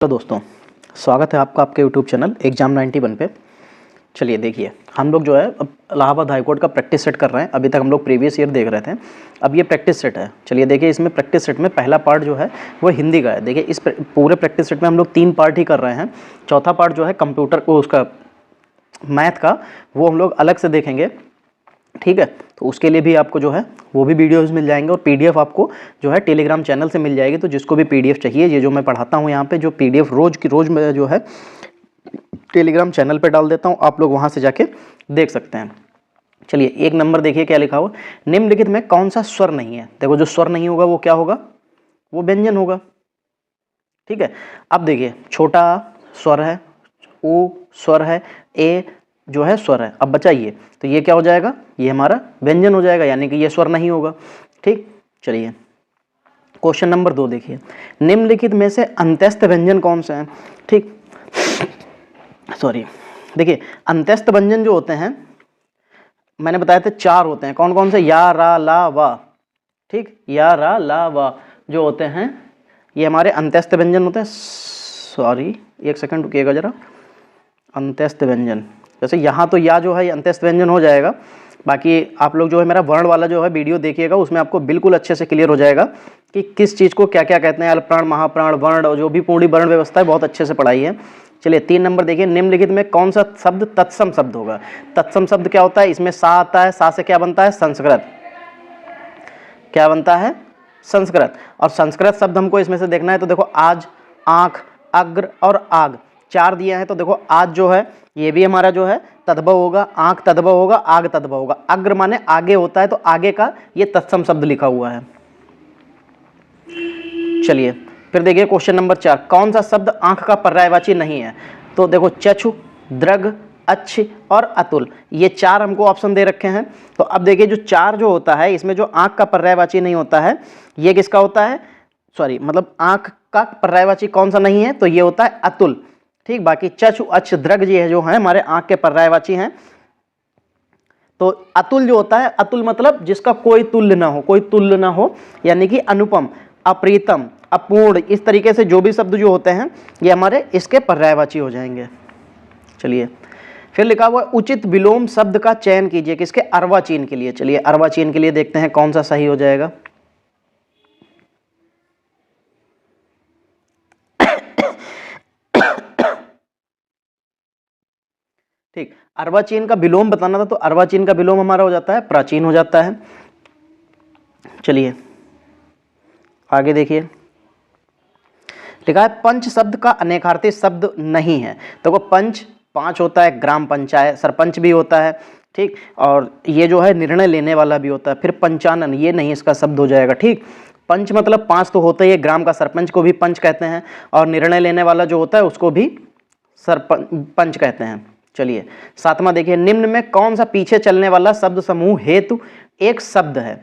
तो दोस्तों, स्वागत है आपका आपके YouTube चैनल एग्जाम 91 पे। चलिए देखिए, हम लोग जो है अब इलाहाबाद हाई कोर्ट का प्रैक्टिस सेट कर रहे हैं। अभी तक हम लोग प्रीवियस ईयर देख रहे थे, अब ये प्रैक्टिस सेट है। चलिए देखिए, इसमें प्रैक्टिस सेट में पहला पार्ट जो है वो हिंदी का है। देखिए इस पूरे प्रैक्टिस सेट में हम लोग 3 पार्ट ही कर रहे हैं। चौथा पार्ट जो है कंप्यूटर को उसका मैथ का, वो हम लोग अलग से देखेंगे, ठीक है। तो उसके लिए भी आपको जो है वो भी वीडियोस मिल जाएंगे और पीडीएफ आपको जो है टेलीग्राम चैनल से मिल जाएगी। तो जिसको भी पीडीएफ चाहिए, ये जो मैं पढ़ाता हूँ यहाँ पे, जो पीडीएफ रोज़ की रोज़ मैं जो है टेलीग्राम चैनल पे डाल देता हूँ, आप लोग वहाँ से जाके देख सकते हैं। चलिए 1 नंबर देखिए क्या लिखा हुआ, निम्नलिखित में कौन सा स्वर नहीं है। देखो जो स्वर नहीं होगा वो क्या होगा, वो व्यंजन होगा, ठीक है। अब देखिए छोटा स्वर है, ऊ स्वर है, ए जो है स्वर है। अब बचाइए, तो ये क्या हो जाएगा, ये हमारा व्यंजन हो जाएगा, यानी कि ये स्वर नहीं होगा, ठीक। चलिए क्वेश्चन नंबर 2 देखिए, निम्नलिखित में से अंत्यस्थ व्यंजन कौन से हैं, ठीक। सॉरी, देखिए अंत्यस्थ व्यंजन जो होते हैं मैंने बताया थे 4 होते हैं। कौन कौन से, या, रा, ला, वा, ठीक। या, रा, ला, वा जो होते हैं ये हमारे अंत्यस्थ व्यंजन होते हैं। सॉरी 1 सेकंड रुकिएगा जरा। अंत्यस्थ व्यंजन, जैसे यहाँ तो या जो है ये अंत्यस्थ व्यंजन हो जाएगा। बाकी आप लोग जो है मेरा वर्ण वाला जो है वीडियो देखिएगा, उसमें आपको बिल्कुल अच्छे से क्लियर हो जाएगा कि किस चीज़ को क्या क्या कहते हैं। अल्पप्राण, महाप्राण, वर्ण, जो भी पूरी वर्ण व्यवस्था है बहुत अच्छे से पढ़ाई है। चलिए 3 नंबर देखिए, निम्नलिखित में कौन सा शब्द तत्सम शब्द होगा। तत्सम शब्द क्या होता है, इसमें सा आता है, सा से क्या बनता है, संस्कृत, क्या बनता है, संस्कृत। और संस्कृत शब्द हमको इसमें से देखना है, तो देखो आज, आँख, अग्र और आग 4 दिया है। तो देखो आज जो है ये भी हमारा जो है तद्भव होगा, आँख तद्भव होगा, आग तद्भव होगा। अग्र माने आगे होता है, तो आगे का ये तत्सम शब्द लिखा हुआ है। चलिए फिर देखिए क्वेश्चन नंबर 4, कौन सा शब्द आँख का पर्यायवाची नहीं है। तो देखो चक्षु, दृग, अच्छ और अतुल, ये 4 हमको ऑप्शन दे रखे हैं। तो अब देखिए जो 4 जो होता है, इसमें जो आँख का पर्यायवाची नहीं होता है, ये किसका होता है, सॉरी मतलब आँख का पर्यायवाची कौन सा नहीं है, तो ये होता है अतुल, ठीक। बाकी चक्षु, अच्छ, दृग ये जो है हमारे आँख के पर्यायवाची हैं। तो अतुल जो होता है, अतुल मतलब जिसका कोई तुल्य ना हो, कोई तुल्य ना हो, यानी कि अनुपम, अप्रीतम, अपूर्ण, इस तरीके से जो भी शब्द जो होते हैं ये हमारे इसके पर्यायवाची हो जाएंगे। चलिए फिर लिखा हुआ उचित विलोम शब्द का चयन कीजिए, किसके, अर्वाचीन के लिए। चलिए अर्वाचीन के लिए देखते हैं कौन सा सही हो जाएगा। ठीक, अर्वाचीन का विलोम बताना था, तो अर्वाचीन का विलोम हमारा हो जाता है प्राचीन हो जाता है। चलिए आगे देखिए, लिखा है पंच शब्द का अनेकार्थी शब्द नहीं है। देखो पंच 5 होता है, ग्राम पंचायत, सरपंच भी होता है, ठीक। और ये जो है निर्णय लेने वाला भी होता है। फिर पंचानन, ये नहीं इसका शब्द हो जाएगा, ठीक। पंच मतलब 5 तो होता ही है, ग्राम का सरपंच को भी पंच कहते हैं, और निर्णय लेने वाला जो होता है उसको भी पंच कहते हैं। चलिए 7वां देखिए, निम्न में कौन सा पीछे चलने वाला शब्द समूह हेतु एक शब्द है।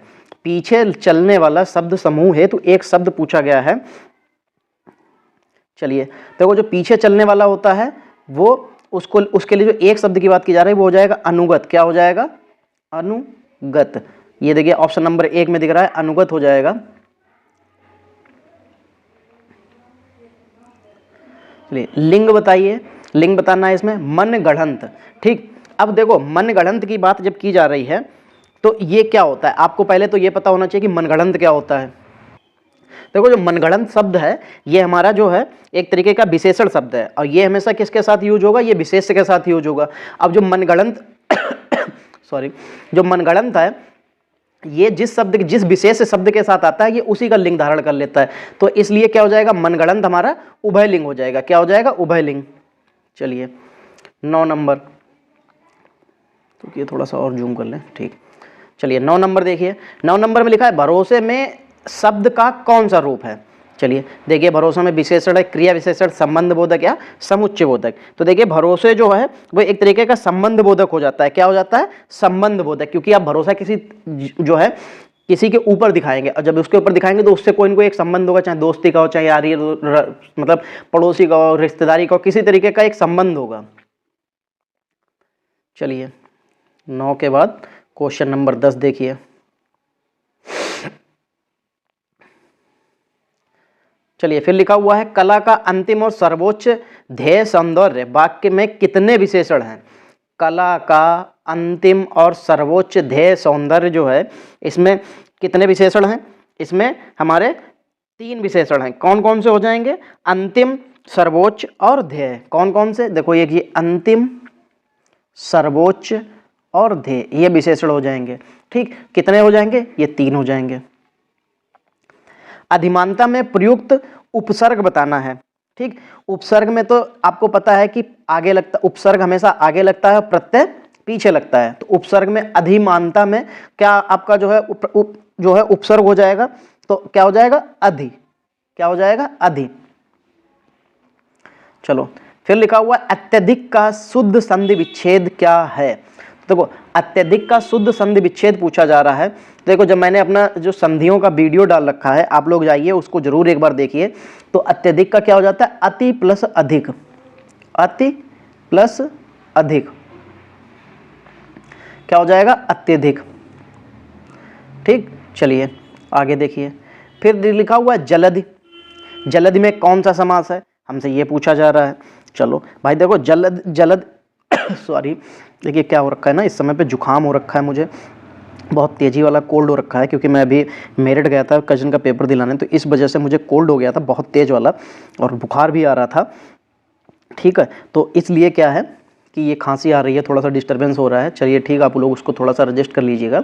पीछे चलने वाला शब्द समूह हेतु एक शब्द पूछा गया है। चलिए देखो जो पीछे चलने वाला होता है वो उसको, उसके लिए जो एक शब्द की बात की जा रही है वो हो जाएगा अनुगत। क्या हो जाएगा, अनुगत। ये देखिए ऑप्शन नंबर 1 में दिख रहा है, अनुगत हो जाएगा। चलिए लिंग बताइए, लिंग बताना है इसमें मनगढ़ंत, ठीक। अब देखो मनगढ़ंत की बात जब की जा रही है तो ये क्या होता है, आपको पहले तो ये पता होना चाहिए कि मनगढ़ंत क्या होता है। देखो जो मनगढ़ंत शब्द है ये हमारा जो है एक तरीके का विशेषण शब्द है, और ये हमेशा किसके साथ यूज होगा, ये विशेष्य के साथ यूज होगा। अब जो मनगढ़ंत सॉरी, जो मनगढ़ंत है ये जिस शब्द, जिस विशेष शब्द के साथ आता है ये उसी का लिंग धारण कर लेता है। तो इसलिए क्या हो जाएगा, मनगढ़ंत हमारा उभय लिंग हो जाएगा। क्या हो जाएगा, उभय लिंग। चलिए 9 नंबर, तो ये थोड़ा सा और जूम कर लें, ठीक। चलिए 9 नंबर देखिए, 9 नंबर में लिखा है भरोसे में शब्द का कौन सा रूप है। चलिए देखिए भरोसा में विशेषण है, क्रिया विशेषण, संबंध बोधक या समुच्चय बोधक। तो देखिए भरोसे जो है वो एक तरीके का संबंध बोधक हो जाता है। क्या हो जाता है, संबंध बोधक, क्योंकि आप भरोसा किसी जो है किसी के ऊपर दिखाएंगे, और जब उसके ऊपर दिखाएंगे तो उससे कोई ना कोई एक संबंध होगा, चाहे दोस्ती का हो, चाहे यारी मतलब पड़ोसी का हो, रिश्तेदारी का हो, किसी तरीके का एक संबंध होगा। चलिए 9 के बाद क्वेश्चन नंबर 10 देखिए, चलिए फिर लिखा हुआ है कला का अंतिम और सर्वोच्च ध्येय सौंदर्य वाक्य में कितने विशेषण हैं। कला का अंतिम और सर्वोच्च ध्येय सौंदर्य जो है इसमें कितने विशेषण हैं। इसमें हमारे 3 विशेषण हैं। कौन कौन से हो जाएंगे, अंतिम, सर्वोच्च और ध्येय। कौन कौन से, देखो ये अंतिम, सर्वोच्च और ध्येय, ये विशेषण हो जाएंगे। ठीक, कितने हो जाएंगे, ये 3 हो जाएंगे। अधिमानता में प्रयुक्त उपसर्ग बताना है। ठीक, उपसर्ग में तो आपको पता है कि आगे लगता, उपसर्ग हमेशा आगे लगता है, प्रत्यय पीछे लगता है। तो उपसर्ग में अधिमानता में क्या आपका जो है उपसर्ग हो जाएगा, तो क्या हो जाएगा, अधि। क्या हो जाएगा, अधि। चलो फिर लिखा हुआ अत्यधिक का शुद्ध संधि विच्छेद क्या है। देखो अत्यधिक का शुद्ध संधि विच्छेद पूछा जा रहा है। देखो जब मैंने अपना जो संधियों का वीडियो डाल रखा है, आप लोग जाइए उसको जरूर एक बार देखिए। तो अत्यधिक का क्या हो जाता है, अति प्लस अधिक, अति प्लस अधिक क्या हो जाएगा, अत्यधिक। ठीक, चलिए आगे देखिए। फिर लिखा हुआ है जलधि। जलधि में कौन सा समास है, हमसे ये पूछा जा रहा है। चलो भाई देखो जलद सॉरी, देखिए क्या हो रखा है ना, इस समय पे जुकाम हो रखा है, मुझे बहुत तेज़ी वाला कोल्ड हो रखा है, क्योंकि मैं अभी मेरठ गया था कजन का पेपर दिलाने, तो इस वजह से मुझे कोल्ड हो गया था बहुत तेज़ वाला, और बुखार भी आ रहा था। ठीक है, तो इसलिए क्या है कि ये खांसी आ रही है, थोड़ा सा डिस्टर्बेंस हो रहा है। चलिए ठीक, आप लोग उसको थोड़ा सा एडजस्ट कर लीजिएगा।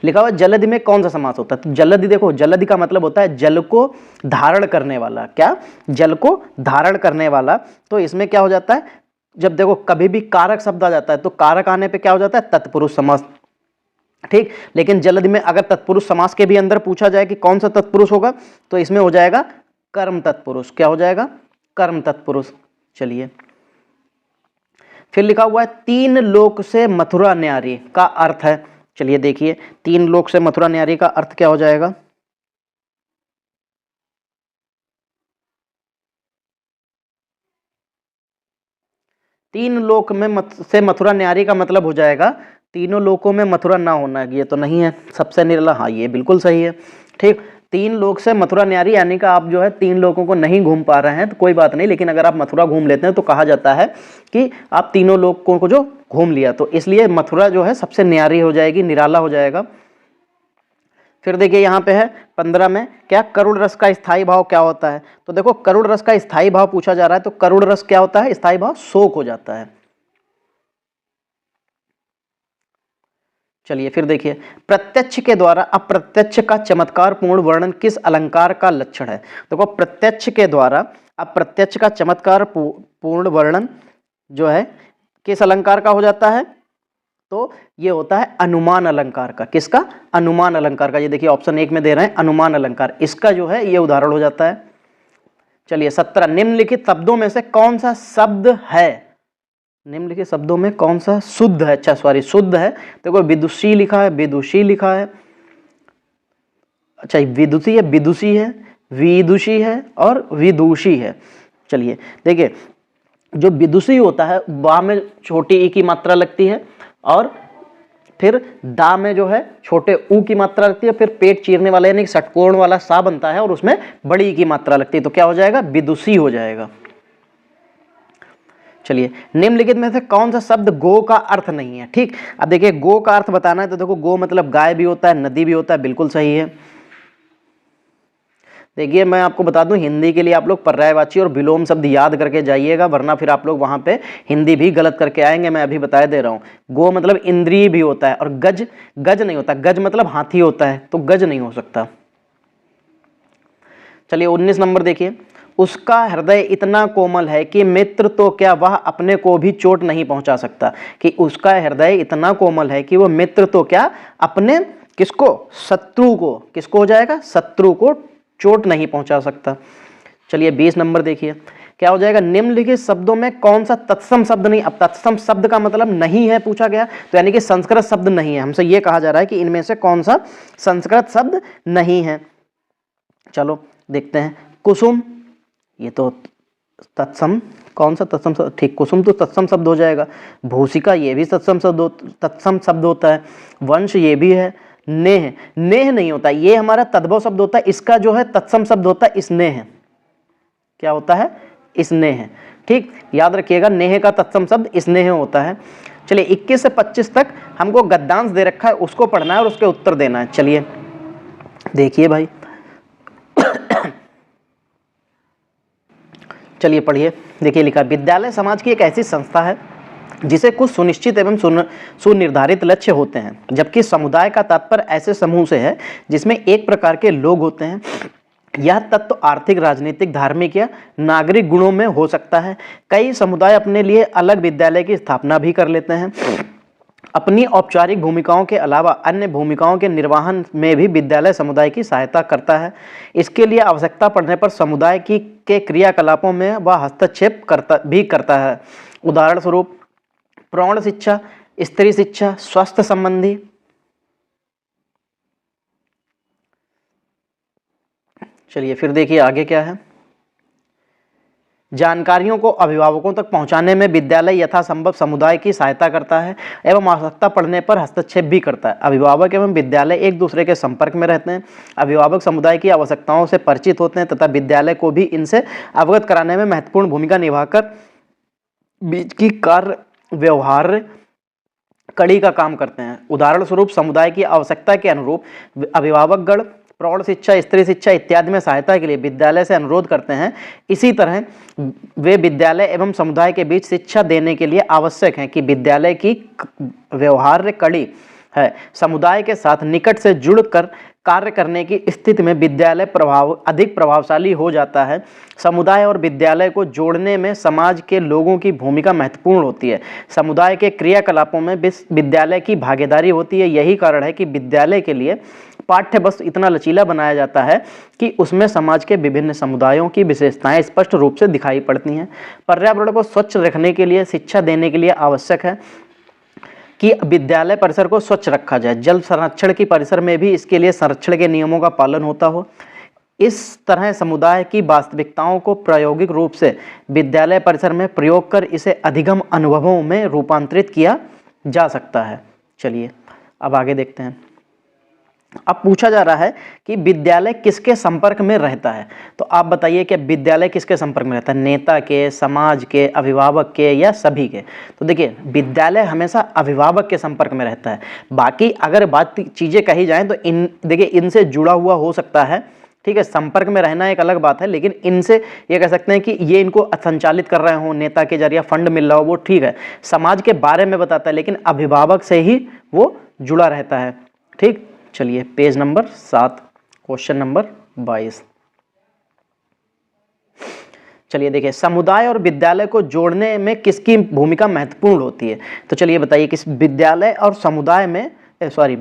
लिखा हुआ जलधि में कौन सा समास होता है। तो जलधि, देखो जलधि का मतलब होता है जल को धारण करने वाला। क्या, जल को धारण करने वाला। तो इसमें क्या हो जाता है, जब देखो कभी भी कारक शब्द आ जाता है तो कारक आने पे क्या हो जाता है, तत्पुरुष समास। ठीक, लेकिन जलधि में अगर तत्पुरुष समास के भी अंदर पूछा जाए कि कौन सा तत्पुरुष होगा, तो इसमें हो जाएगा कर्म तत्पुरुष। क्या हो जाएगा, कर्म तत्पुरुष। चलिए फिर लिखा हुआ है 3 लोक से मथुरा न्यारी का अर्थ है। चलिए देखिए 3 लोक से मथुरा न्यारी का अर्थ क्या हो जाएगा। तीन लोक में से मथुरा न्यारी का मतलब हो जाएगा तीनों लोकों में मथुरा ना होना। ये तो नहीं है, सबसे निराला, हाँ ये बिल्कुल सही है। ठीक, 3 लोक से मथुरा न्यारी यानी कि आप जो है 3 लोगों को नहीं घूम पा रहे हैं तो कोई बात नहीं, लेकिन अगर आप मथुरा घूम लेते हैं तो कहा जाता है कि आप तीनों लोगों को जो घूम लिया, तो इसलिए मथुरा जो है सबसे न्यारी हो जाएगी, निराला हो जाएगा। फिर देखिए यहाँ पे है 15 में, क्या करुण रस का स्थायी भाव क्या होता है। तो देखो करुण रस का स्थायी भाव पूछा जा रहा है, तो करुण रस क्या होता है, स्थायी भाव शोक हो जाता है। चलिए फिर देखिए प्रत्यक्ष के द्वारा अप्रत्यक्ष का चमत्कार पूर्ण वर्णन किस अलंकार का लक्षण है। देखो प्रत्यक्ष के द्वारा अप्रत्यक्ष का चमत्कार पूर्ण वर्णन जो है किस अलंकार का हो जाता है, तो ये होता है अनुमान अलंकार का। किसका, अनुमान अलंकार का। ये देखिए ऑप्शन 1 में दे रहे हैं अनुमान अलंकार, इसका जो है ये उदाहरण हो जाता है। चलिए 17 निम्नलिखित शब्दों में से कौन सा शब्द है, निम्नलिखित शब्दों में कौन सा शुद्ध है, अच्छा सॉरी शुद्ध है। देखो विदुषी लिखा है, विदुषी लिखा है, अच्छा विदुषी है, विदुषी है, विदुषी है और विदुषी है। चलिए देखिए जो विदुषी होता है वह में छोटी ई की मात्रा लगती है, और फिर दा में जो है छोटे ऊ की मात्रा लगती है, फिर पेट चीरने वाला यानी षटकोण वाला सा बनता है और उसमें बड़ी ई की मात्रा लगती है, तो क्या हो जाएगा, विदुषी हो जाएगा। चलिए निम्नलिखित में से कौन सा शब्द गो का अर्थ नहीं है। ठीक, अब देखिए गो का अर्थ बताना है, तो देखो गो मतलब गाय भी होता है, नदी भी होता है, बिल्कुल सही है। देखिए मैं आपको बता दूं हिंदी के लिए आप लोग पर्यायवाची और विलोम शब्द याद करके जाइएगा, वरना फिर आप लोग वहां पे हिंदी भी गलत करके आएंगे। मैं अभी बता दे रहा हूं, गो मतलब इंद्रिय भी होता है, और गज, गज नहीं होता, गज मतलब हाथी होता है, तो गज नहीं हो सकता। चलिए 19 नंबर देखिए, उसका हृदय इतना कोमल है कि मित्र तो क्या वह अपने को भी चोट नहीं पहुंचा सकता। कि उसका हृदय इतना कोमल है कि वो मित्र तो क्या अपने किसको, शत्रु को, किसको हो जाएगा, शत्रु को चोट नहीं पहुंचा सकता। चलिए 20 नंबर देखिए, क्या हो जाएगा, निम्नलिखित शब्दों में कौन सा तत्सम शब्द नहीं। अब तत्सम शब्द का मतलब नहीं है पूछा गया, तो यानी कि संस्कृत शब्द नहीं है। हमसे ये कहा जा रहा है कि इनमें से कौन सा संस्कृत शब्द नहीं है। चलो देखते हैं, कुसुम, ये तो तत्सम, कौन सा तत्सम शब्द, ठीक कुसुम तो तत्सम शब्द हो जाएगा। भूसिका ये भी तत्सम शब्द होता है। वंश ये भी है। नेह, नेह नहीं होता, ये हमारा तद्भव शब्द होता है, इसका जो है तत्सम शब्द होता है स्नेह। क्या होता है? स्नेह। ठीक, याद रखिएगा नेह का तत्सम शब्द स्नेह होता है। चलिए 21 से 25 तक हमको गद्यांश दे रखा है, उसको पढ़ना है और उसके उत्तर देना है। चलिए देखिए भाई, चलिए पढ़िए। देखिए लिखा है, विद्यालय समाज की एक ऐसी संस्था है जिसे कुछ सुनिश्चित एवं सुनिर्धारित लक्ष्य होते हैं, जबकि समुदाय का तात्पर्य ऐसे समूह से है जिसमें एक प्रकार के लोग होते हैं। यह तत्व आर्थिक, राजनीतिक, धार्मिक या नागरिक गुणों में हो सकता है। कई समुदाय अपने लिए अलग विद्यालय की स्थापना भी कर लेते हैं। अपनी औपचारिक भूमिकाओं के अलावा अन्य भूमिकाओं के निर्वहन में भी विद्यालय समुदाय की सहायता करता है। इसके लिए आवश्यकता पड़ने पर समुदाय के क्रियाकलापों में वह हस्तक्षेप करता है। उदाहरण स्वरूप प्रौढ़ शिक्षा, स्त्री शिक्षा, स्वास्थ्य संबंधी। चलिए फिर देखिए आगे क्या है। जानकारियों को अभिभावकों तक पहुंचाने में विद्यालय यथासंभव समुदाय की सहायता करता है एवं आवश्यकता पड़ने पर हस्तक्षेप भी करता है। अभिभावक एवं विद्यालय एक दूसरे के संपर्क में रहते हैं। अभिभावक समुदाय की आवश्यकताओं से परिचित होते हैं तथा विद्यालय को भी इनसे अवगत कराने में महत्वपूर्ण भूमिका निभाकर बीच की कार्य व्यवहार कड़ी का काम करते हैं। उदाहरण स्वरूप समुदाय की आवश्यकता के अनुरूप अभिभावकगण प्रौढ़ शिक्षा, स्त्री शिक्षा इत्यादि में सहायता के लिए विद्यालय से अनुरोध करते हैं। इसी तरह वे विद्यालय एवं समुदाय के बीच शिक्षा देने के लिए आवश्यक है कि विद्यालय की व्यवहार्य कड़ी है। समुदाय के साथ निकट से जुड़कर कार्य करने की स्थिति में विद्यालय अधिक प्रभावशाली हो जाता है। समुदाय और विद्यालय को जोड़ने में समाज के लोगों की भूमिका महत्वपूर्ण होती है। समुदाय के क्रियाकलापों में विद्यालय की भागीदारी होती है। यही कारण है कि विद्यालय के लिए पाठ्य वस्तु इतना लचीला बनाया जाता है कि उसमें समाज के विभिन्न समुदायों की विशेषताएं स्पष्ट रूप से दिखाई पड़ती हैं। पर्यावरण को स्वच्छ रखने के लिए, शिक्षा देने के लिए आवश्यक है कि विद्यालय परिसर को स्वच्छ रखा जाए। जल संरक्षण की परिसर में भी इसके लिए संरक्षण के नियमों का पालन होता हो। इस तरह समुदाय की वास्तविकताओं को प्रायोगिक रूप से विद्यालय परिसर में प्रयोग कर इसे अधिगम अनुभवों में रूपांतरित किया जा सकता है। चलिए अब आगे देखते हैं। अब पूछा जा रहा है कि विद्यालय किसके संपर्क में रहता है। तो आप बताइए कि विद्यालय किसके संपर्क में रहता है? नेता के, समाज के, अभिभावक के या सभी के? तो देखिए विद्यालय हमेशा अभिभावक के संपर्क में रहता है। बाकी अगर बात चीज़ें कही जाएं तो देखिए इनसे जुड़ा हुआ हो सकता है, ठीक है। संपर्क में रहना एक अलग बात है, लेकिन इनसे ये कह सकते हैं कि ये इनको संचालित कर रहे हो, नेता के जरिए फंड मिल रहा हो, वो ठीक है। समाज के बारे में बताता है, लेकिन अभिभावक से ही वो जुड़ा रहता है, ठीक। चलिए पेज नंबर 7, क्वेश्चन नंबर 22। चलिए देखिए, समुदाय और विद्यालय को जोड़ने में किसकी भूमिका महत्वपूर्ण होती है? तो चलिए बताइए किस विद्यालय और समुदाय में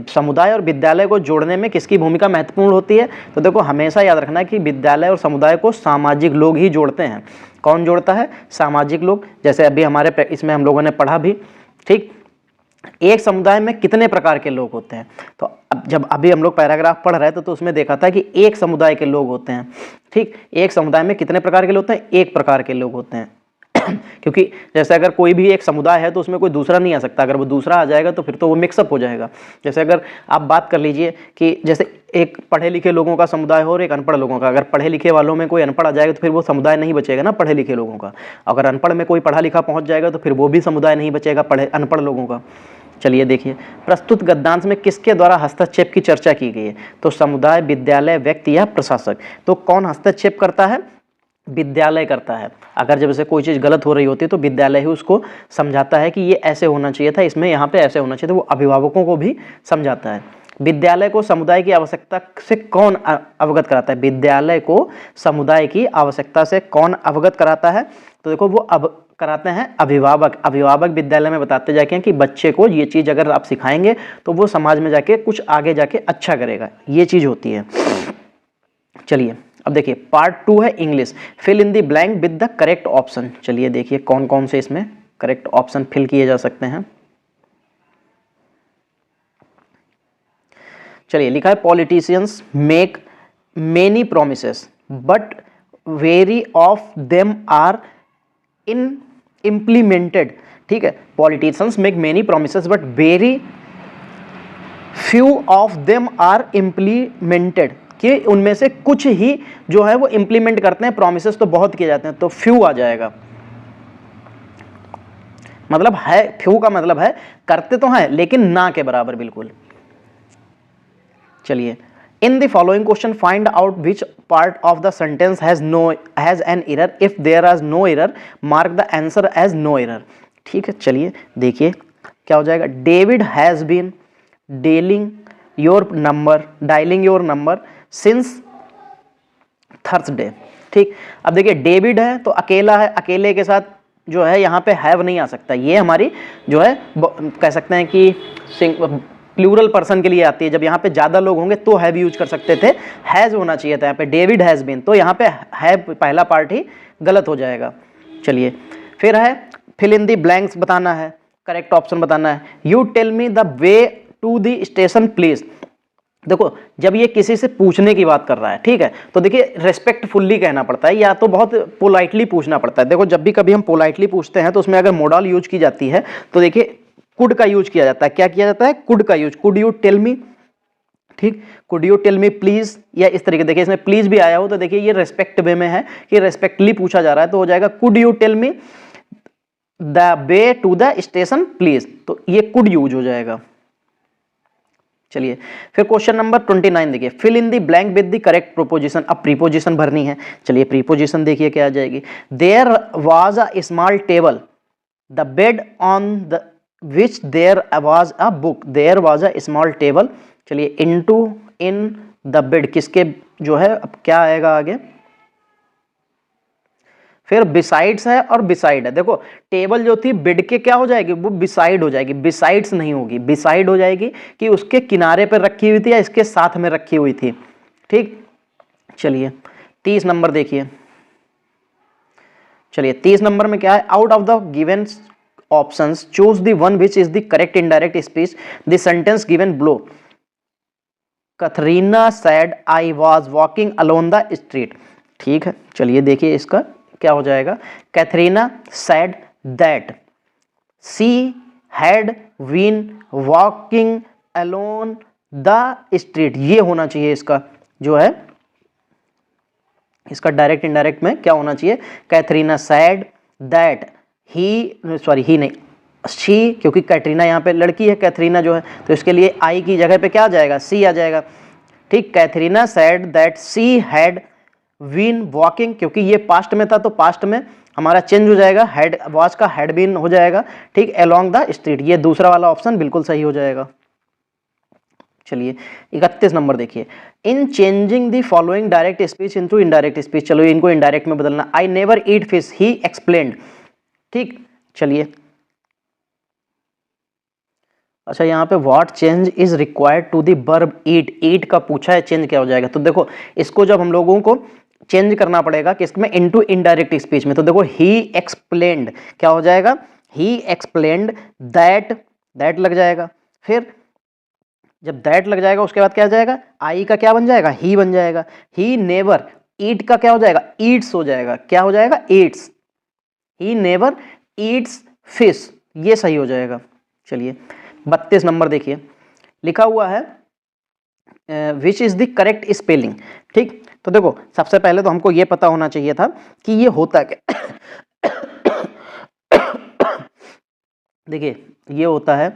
समुदाय और विद्यालय को जोड़ने में किसकी भूमिका महत्वपूर्ण होती है? तो देखो हमेशा याद रखना है कि विद्यालय और समुदाय को सामाजिक लोग ही जोड़ते हैं। कौन जोड़ता है? सामाजिक लोग। जैसे अभी हमारे इसमें हम लोगों ने पढ़ा भी, ठीक। एक समुदाय में कितने प्रकार के लोग होते हैं? तो अब जब अभी हम लोग पैराग्राफ पढ़ रहे थे तो उसमें देखा था कि एक समुदाय के लोग होते हैं, ठीक। एक समुदाय में कितने प्रकार के लोग होते हैं? एक प्रकार के लोग होते हैं। क्योंकि जैसे अगर कोई भी एक समुदाय है तो उसमें कोई दूसरा नहीं आ सकता। अगर वो दूसरा आ जाएगा तो फिर तो वो मिक्सअप हो जाएगा। जैसे अगर आप बात कर लीजिए कि जैसे एक पढ़े लिखे लोगों का समुदाय हो और एक अनपढ़ लोगों का। अगर पढ़े लिखे वालों में कोई अनपढ़ आ जाएगा तो फिर वो समुदाय नहीं बचेगा ना पढ़े लिखे लोगों का। अगर अनपढ़ में कोई पढ़ा लिखा पहुंच जाएगा तो फिर वो भी समुदाय नहीं बचेगा अनपढ़ लोगों का। चलिए देखिए, प्रस्तुत गद्यांश में किसके द्वारा हस्तक्षेप की चर्चा की गई है? तो समुदाय, विद्यालय, व्यक्ति या प्रशासक। तो कौन हस्तक्षेप करता है? विद्यालय करता है। अगर जब से कोई चीज़ गलत हो रही होती है तो विद्यालय ही उसको समझाता है कि ये ऐसे होना चाहिए था, इसमें यहाँ पे ऐसे होना चाहिए था। वो अभिभावकों को भी समझाता है। विद्यालय को समुदाय की आवश्यकता से कौन अवगत कराता है? विद्यालय को समुदाय की आवश्यकता से कौन अवगत कराता है? तो देखो वो अब कराते हैं अभिभावक। अभिभावक विद्यालय में बताते जाके कि बच्चे को ये चीज़ अगर आप सिखाएंगे तो वो समाज में जाके कुछ आगे जाके अच्छा करेगा, ये चीज़ होती है। चलिए अब देखिए पार्ट 2 है English. Fill in the blank with the correct option. चलिए देखिए कौन कौन से इसमें करेक्ट ऑप्शन फिल किए जा सकते हैं। चलिए लिखा है politicians make many promises but very of them are in implemented. ठीक है, politicians make many promises but very few of them are implemented. कि उनमें से कुछ ही जो है वो इंप्लीमेंट करते हैं, प्रोमिसेस तो बहुत किए जाते हैं, तो फ्यू आ जाएगा। मतलब है, फ्यू का मतलब है करते तो हैं लेकिन ना के बराबर बिल्कुल। चलिए, in the following question find out which part of the sentence has an error, if there is no error mark the answer as no error. ठीक है, चलिए देखिए क्या हो जाएगा। David has been dialling your number since Thursday. ठीक, अब देखिए डेविड है तो अकेला है, अकेले के साथ जो है यहाँ पे हैव नहीं आ सकता, ये हमारी जो है कह सकते हैं कि प्लूरल पर्सन के लिए आती है। जब यहाँ पे ज्यादा लोग होंगे तो हैव यूज कर सकते थे, हैज होना चाहिए था यहाँ पे, डेविड हैज बीन, तो यहाँ पे हैव पहला पार्ट ही गलत हो जाएगा। चलिए फिर है फिल इन द ब्लैंक्स बताना है, करेक्ट ऑप्शन बताना है। You tell me the way to the station please. देखो जब ये किसी से पूछने की बात कर रहा है, ठीक है, तो देखिए रेस्पेक्टफुल्ली कहना पड़ता है या तो बहुत पोलाइटली पूछना पड़ता है। देखो जब भी कभी हम पोलाइटली पूछते हैं तो उसमें अगर मोडल यूज की जाती है तो देखिए कुड का यूज किया जाता है। क्या किया जाता है? कुड का use, could you tell me, ठीक, could you tell me please, या इस तरीके। देखिए इसमें प्लीज भी आया हो तो देखिए ये रेस्पेक्ट वे में है कि रेस्पेक्टली पूछा जा रहा है, तो हो जाएगा could you tell me the way to the station please, तो ये कुड यूज हो जाएगा। चलिए फिर क्वेश्चन नंबर 29 देखिए, fill in the blank with the correct proposition. अब प्रीपोजिशन भरनी है। चलिए प्रीपोजिशन देखिए क्या आ जाएगी। There was a small table, the bed on the which there was a book, there was a small table. चलिए इनटू इन द बेड किसके जो है, अब क्या आएगा आगे, फिर बिसाइड्स है और बिसाइड है। देखो टेबल जो थी बेड के क्या हो जाएगी, वो बिसाइड हो जाएगी, बिसाइड्स नहीं होगी, बिसाइड हो जाएगी कि उसके किनारे पर रखी हुई थी या इसके साथ में रखी हुई थी। ठीक, चलिए 30 नंबर देखिए। चलिए 30 नंबर में क्या है, out of the given options choose the one which is the correct indirect speech. The sentence given below, Catherina said I was walking alone the street. ठीक है, चलिए देखिए इसका क्या हो जाएगा। Catherina said that she had been walking alone the street, ये होना चाहिए इसका जो है, इसका डायरेक्ट इनडायरेक्ट में क्या होना चाहिए। कैथरीना सेड दैट ही नहीं, शी, क्योंकि कैटरीना यहाँ पे लड़की है, कैथरीना जो है, तो इसके लिए आई की जगह पे क्या आ जाएगा, सी आ जाएगा। ठीक, Catherina said that she had been walking, क्योंकि ये पास्ट में था तो पास्ट में हमारा चेंज हो जाएगा, हैड वॉच का हैड बीन हो जाएगा। ठीक, अलोंग द स्ट्रीट, ये दूसरा वाला ऑप्शन बिल्कुल सही हो जाएगा। चलिए 31 नंबर देखिए, in changing the following direct speech into indirect speech. चलो इनको इनडायरेक्ट में बदलना। I never eat fish, he explained. ठीक, चलिए अच्छा यहाँ पे what change is required to the verb eat, eat का पूछा है, चेंज क्या हो जाएगा। तो देखो इसको जब हम लोगों को चेंज करना पड़ेगा किसमें, इनटू इनडायरेक्ट स्पीच में, तो देखो ही एक्सप्लेन्ड क्या हो जाएगा, ही एक्सप्लेन्ड दैट, दैट लग जाएगा। फिर जब दैट लग जाएगा उसके बाद क्या आ जाएगा, आई का क्या बन जाएगा, ही बन जाएगा। ही नेवर ईट का क्या हो जाएगा, ईट्स हो जाएगा, क्या हो जाएगा, Yeats. He never Yeats fish, ये सही हो जाएगा। चलिए 32 नंबर देखिए, लिखा हुआ है विच इज द करेक्ट स्पेलिंग। ठीक, तो देखो सबसे पहले तो हमको ये पता होना चाहिए था कि ये होता क्या देखिए ये होता है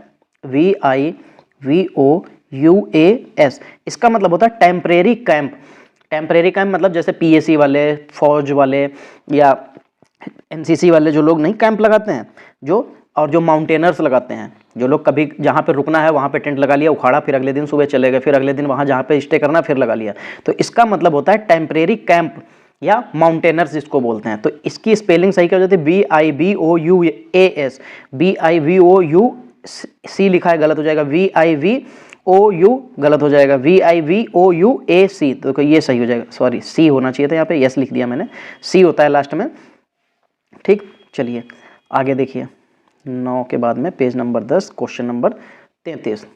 VIVOUAS, इसका मतलब होता है टेम्परेरी कैंप। टेम्परेरी कैंप मतलब जैसे PAC वाले, फौज वाले या NCC वाले जो लोग नहीं कैंप लगाते हैं, जो और जो माउंटेनर्स लगाते हैं, जो लोग कभी जहाँ पे रुकना है वहाँ पे टेंट लगा लिया, उखाड़ा, फिर अगले दिन सुबह चले गए, फिर अगले दिन वहाँ जहाँ पे स्टे करना फिर लगा लिया, तो इसका मतलब होता है टेम्परेरी कैंप या माउंटेनर्स जिसको बोलते हैं। तो इसकी स्पेलिंग सही क्या हो जाती है, VIVOUAS, VIVOUC लिखा है, गलत हो जाएगा, VIVOU गलत हो जाएगा, VIVOUAC, तो ये सही हो जाएगा, सॉरी C होना चाहिए था, यहाँ पे यस लिख दिया मैंने, C होता है लास्ट में। ठीक, चलिए आगे देखिए 9 के बाद में page number 10, question number 33,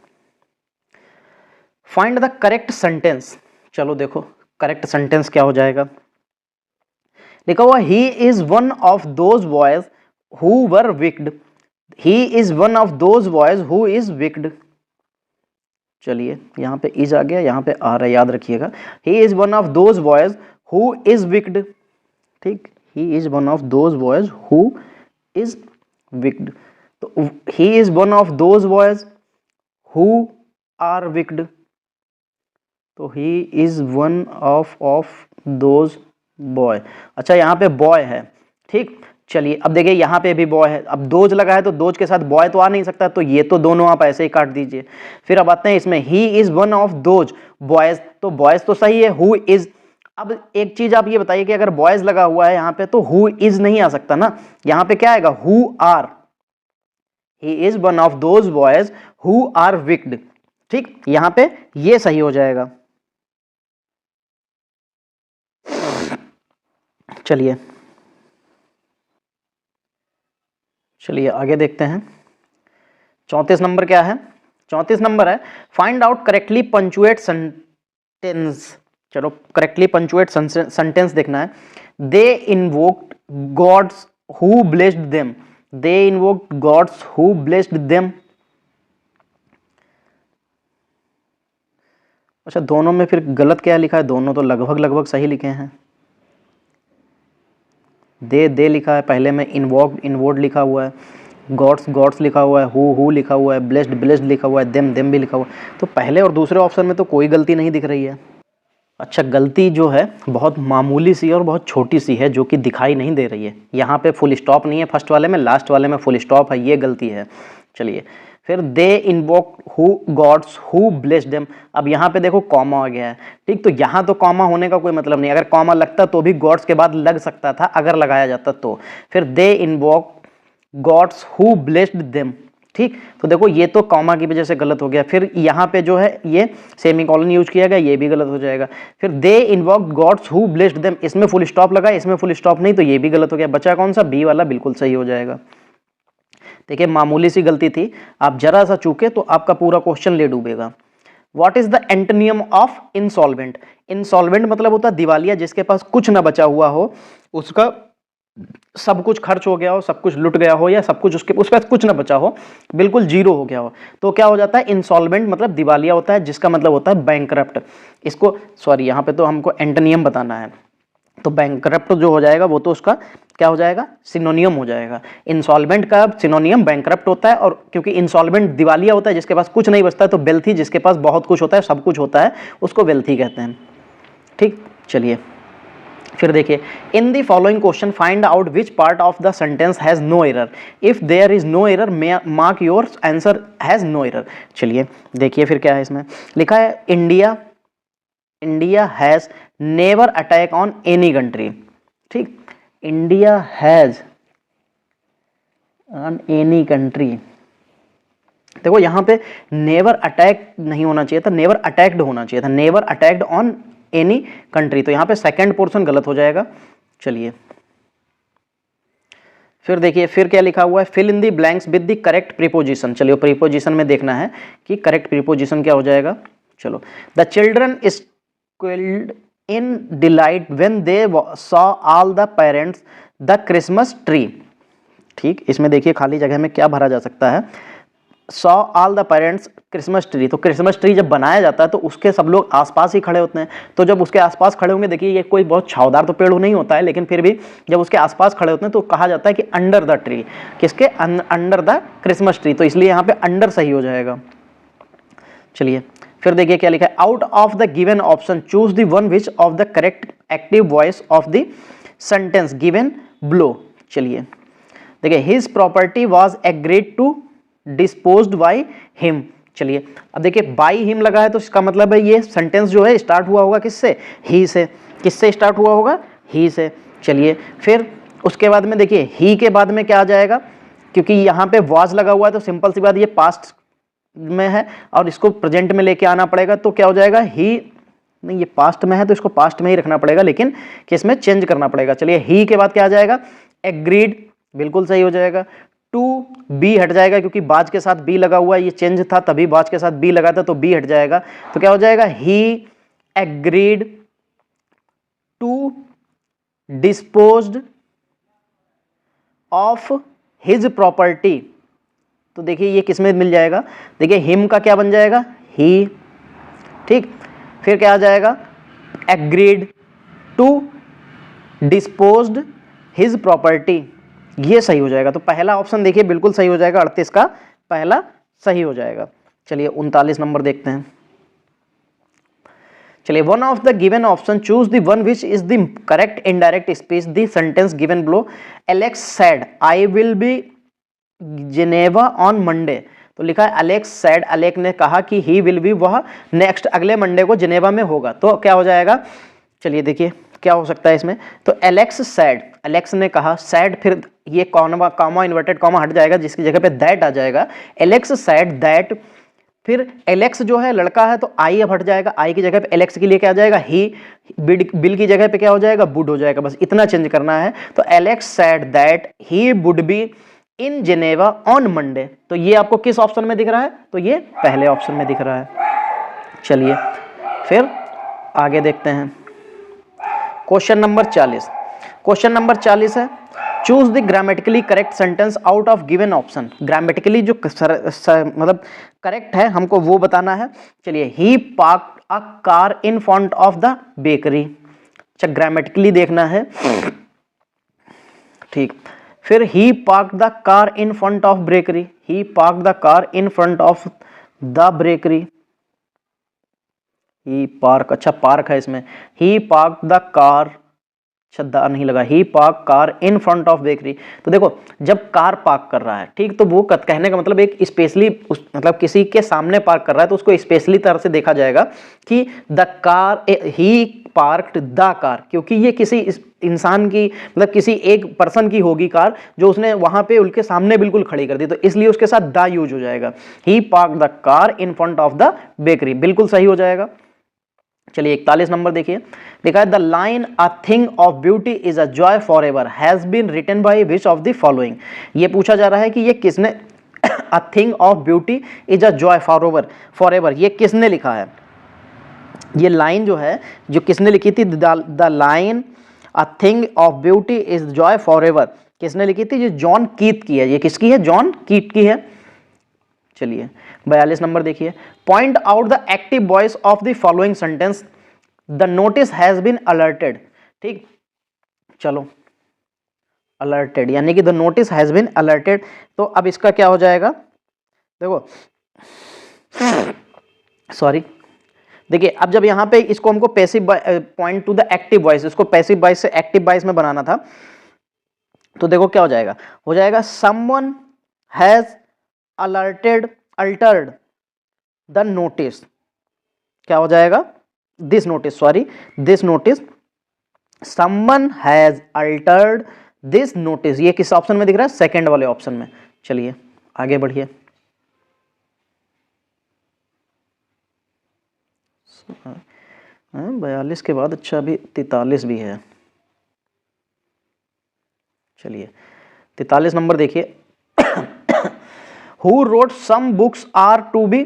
find the correct sentence. चलो देखो करेक्ट सेंटेंस क्या हो जाएगा, लिखा हुआ ही is one of those boys who were wicked, he is one of those boys who is wicked. चलिए यहाँ पे इज आ गया, यहाँ पे आ रहा है, याद रखिएगा। He is one of those boys who is wicked, ठीक, he is one of those boys who is wicked. तो he is one of those boys who are wicked, तो he is one of those boy. अच्छा यहाँ पे boy है, ठीक। चलिए अब देखिए यहाँ पे भी बॉय है, अब दोज लगा है तो दोज के साथ बॉय तो आ नहीं सकता, तो ये तो दोनों आप ऐसे ही काट दीजिए। फिर अब आते हैं इसमें, ही is one of those boys, तो बॉयज तो सही है, हु इज। अब एक चीज आप ये बताइए कि अगर बॉयज लगा हुआ है यहाँ पे तो हु इज नहीं आ सकता ना, यहाँ पे क्या आएगा, who are. He is one of those boys who are wicked, ठीक, यहाँ पे ये सही हो जाएगा। चलिए आगे देखते हैं। 34 नंबर क्या है, 34 नंबर है find out correctly punctuate sentence. चलो करेक्टली पंचुएट सेंटेंस देखना है। They invoked gods who blessed them, they invoked gods who blessed them. अच्छा दोनों में फिर गलत क्या लिखा है, दोनों तो लगभग सही लिखे हैं। दे लिखा है पहले में, इन्वोक्ड लिखा हुआ है, गॉड्स लिखा हुआ है, हु लिखा हुआ है, ब्लेस्ड लिखा हुआ है, देम भी लिखा हुआ है। तो पहले और दूसरे ऑप्शन में तो कोई गलती नहीं दिख रही है। अच्छा गलती जो है बहुत मामूली सी और बहुत छोटी सी है, जो कि दिखाई नहीं दे रही है। यहाँ पे फुल स्टॉप नहीं है फर्स्ट वाले में, लास्ट वाले में फुल स्टॉप है, ये गलती है। चलिए फिर they invoke who gods who blessed them, अब यहाँ पे देखो कॉमा आ गया है, ठीक। तो यहाँ तो कॉमा होने का कोई मतलब नहीं, अगर कॉमा लगता तो भी गॉड्स के बाद लग सकता था अगर लगाया जाता तो। फिर they invoke gods who blessed them, ठीक। तो देखो ये तो कॉमा की वजह से गलत हो गया। फिर यहाँ पे जो है ये सेमीकोलन यूज किया गया, ये भी गलत हो जाएगा। फिर they invoked gods who blessed them, इसमें फुल स्टॉप लगा, इसमें फुल स्टॉप नहीं, तो ये भी गलत हो गया। बचा कौन सा, बी वाला बिल्कुल सही हो जाएगा। देखिए मामूली सी गलती थी, आप जरा सा चूके तो आपका पूरा क्वेश्चन ले डूबेगा। What is the antonym of insolvent, insolvent मतलब होता है दिवालिया, जिसके पास कुछ ना बचा हुआ हो, उसका सब कुछ खर्च हो गया हो, सब कुछ लुट गया हो, या सब कुछ उस पास कुछ ना बचा हो, बिल्कुल जीरो हो गया हो, तो क्या हो जाता है, इंसॉल्वेंट मतलब दिवालिया होता है, जिसका मतलब होता है बैंकरप्ट। इसको सॉरी यहाँ पे तो हमको एंटोनियम बताना है, तो बैंकरप्ट जो हो जाएगा वो तो उसका क्या हो जाएगा, सिनोनियम हो जाएगा। इंसॉल्वेंट का सिनोनियम बैंकरप्ट होता है, और क्योंकि इंसॉल्वेंट दिवालिया होता है जिसके पास कुछ नहीं बचता है, तो वेल्थी जिसके पास बहुत कुछ होता है, सब कुछ होता है, उसको वेल्थी कहते हैं, ठीक। चलिए फिर देखिए, in the following question find out which part of the sentence has no error, if there is no error mark your answer has no error. चलिए देखिए फिर क्या है, इसमें लिखा है India has never attack on any country, ठीक। India has on any country, देखो यहाँ पे नेवर अटैक नहीं होना चाहिए था, नेवर अटैक्ड होना चाहिए था, never attacked on any country, तो यहाँ पे सेकंड पोर्शन गलत हो जाएगा। चलिए फिर देखिए फिर क्या लिखा हुआ है, fill in the blanks with the correct preposition. चलिए प्रीपोजिशन में देखना है कि करेक्ट प्रीपोजिशन क्या हो जाएगा। चलो, the children squealed in delight when they saw all the parents the Christmas tree, ठीक। इसमें देखिए खाली जगह में क्या भरा जा सकता है, saw all the parents Christmas tree, तो क्रिसमस ट्री जब बनाया जाता है तो उसके सब लोग आसपास ही खड़े होते हैं, तो जब उसके आसपास खड़े होंगे, देखिए ये कोई बहुत छावदार तो पेड़ नहीं होता है, लेकिन फिर भी जब उसके आसपास खड़े होते हैं तो कहा जाता है कि अंडर द ट्री, किसके, अंडर द क्रिसमस ट्री, तो इसलिए यहाँ पे अंडर सही हो जाएगा। चलिए फिर देखिए क्या लिखा है, out of the given option choose the one which of the correct active voice of the sentence given below. चलिए देखिए, his property was agreed to disposed by him. चलिए अब देखिए बाय हिम लगा है, तो इसका मतलब है ये सेंटेंस जो है स्टार्ट हुआ होगा किससे, ही से। किससे स्टार्ट हुआ होगा, ही से। चलिए फिर उसके बाद में देखिए, ही के बाद में क्या आ जाएगा, क्योंकि यहाँ पे वाज लगा हुआ है तो सिंपल सी बात, ये पास्ट में है और इसको प्रेजेंट में लेके आना पड़ेगा, तो क्या हो जाएगा, ही नहीं, ये पास्ट में है तो इसको पास्ट में ही रखना पड़ेगा, लेकिन किसमें चेंज करना पड़ेगा। चलिए ही के बाद क्या आ जाएगा, एग्रीड, बिल्कुल सही हो जाएगा। टू बी हट जाएगा, क्योंकि बाज के साथ बी लगा हुआ है, ये चेंज था तभी बाज के साथ बी लगा था, तो बी हट जाएगा, तो क्या हो जाएगा, he agreed to disposed of his property, तो देखिए ये किसमें मिल जाएगा, देखिए हिम का क्या बन जाएगा, ही, ठीक। फिर क्या आ जाएगा, agreed to disposed his property, ये सही हो जाएगा। तो पहला ऑप्शन देखिए बिल्कुल सही हो जाएगा, 38 का पहला सही हो जाएगा। चलिए 39 नंबर देखते हैं। चलिए, one of the given option choose the one which is the correct indirect speech the sentence given below. Alex said I will be Geneva on Monday. तो लिखा है एलेक्स सेड, अलेक ने कहा कि ही विल बी, वह next अगले Monday को Geneva में होगा। तो क्या हो जाएगा, चलिए देखिए क्या हो सकता है इसमें। तो एलेक्स सैड, एलेक्स ने कहा, सैड फिर ये कॉमा इन्वर्टेड कॉमा हट जाएगा, जिसकी जगह पे दैट आ जाएगा। एलेक्स सैड दैट, फिर एलेक्स जो है लड़का है तो आई अब हट जाएगा, आई की जगह पे एलेक्स के लिए क्या आ जाएगा, ही। बिल की जगह पे क्या हो जाएगा, वुड हो जाएगा। बस इतना चेंज करना है। तो Alex sad that he would be in Geneva on Monday. तो ये आपको किस ऑप्शन में दिख रहा है, तो ये पहले ऑप्शन में दिख रहा है। चलिए फिर आगे देखते हैं। Question number 40। क्वेश्चन नंबर 40 है, choose the grammatically correct sentence out of given option. Grammatically जो मतलब करेक्ट है हमको वो बताना है। चलिए, he parked a car in front of the bakery. अच्छा, ग्रामेटिकली देखना है, ठीक। फिर he parked the car in front of bakery, he parked the car in front of the bakery. He park, अच्छा पार्क है इसमें, ही पार्क द कार, छद्दा नहीं लगा, he park car in front of bakery. तो देखो जब car park कर रहा है, ठीक, तो वो कहने का मतलब एक स्पेशली मतलब किसी के सामने पार्क कर रहा है तो उसको स्पेशली तरह से देखा जाएगा कि the car, he parked the car, क्योंकि ये किसी इंसान की मतलब किसी एक पर्सन की होगी कार जो उसने वहां पे उनके सामने बिल्कुल खड़ी कर दी, तो इसलिए उसके साथ द यूज हो जाएगा। He parked the car in front of the bakery, बिल्कुल सही हो जाएगा। चलिए 41 नंबर देखिए, लिखा है the line a thing of beauty is a joy forever has been written by which of the following. ये पूछा जा रहा है कि ये किसने, a thing of beauty is a joy forever ये किसने लिखा है। ये लाइन जो है जो किसने लिखी थी, the line a thing of beauty is Joy for ever, किसने लिखी थी, ये जॉन कीथ की है। ये किसकी है, जॉन कीथ की है। चलिए 42 नंबर देखिए, point out the active voice of the following sentence, the notice has been alerted. ठीक, चलो अलर्टेड यानी कि the notice has been alerted. तो अब इसका क्या हो जाएगा, देखो सॉरी, देखिए अब जब यहाँ पे इसको हमको passive point two the active voice, इसको पैसिव वॉइस से एक्टिव वॉइस में बनाना था, तो देखो क्या हो जाएगा someone has Altered the notice. क्या हो जाएगा, this notice, someone has Altered this notice. ये किस ऑप्शन में दिख रहा है, सेकंड वाले ऑप्शन में। चलिए आगे बढ़िए, 42 के बाद अच्छा अभी 43 भी है। चलिए 43 नंबर देखिए, Who wrote some books are to be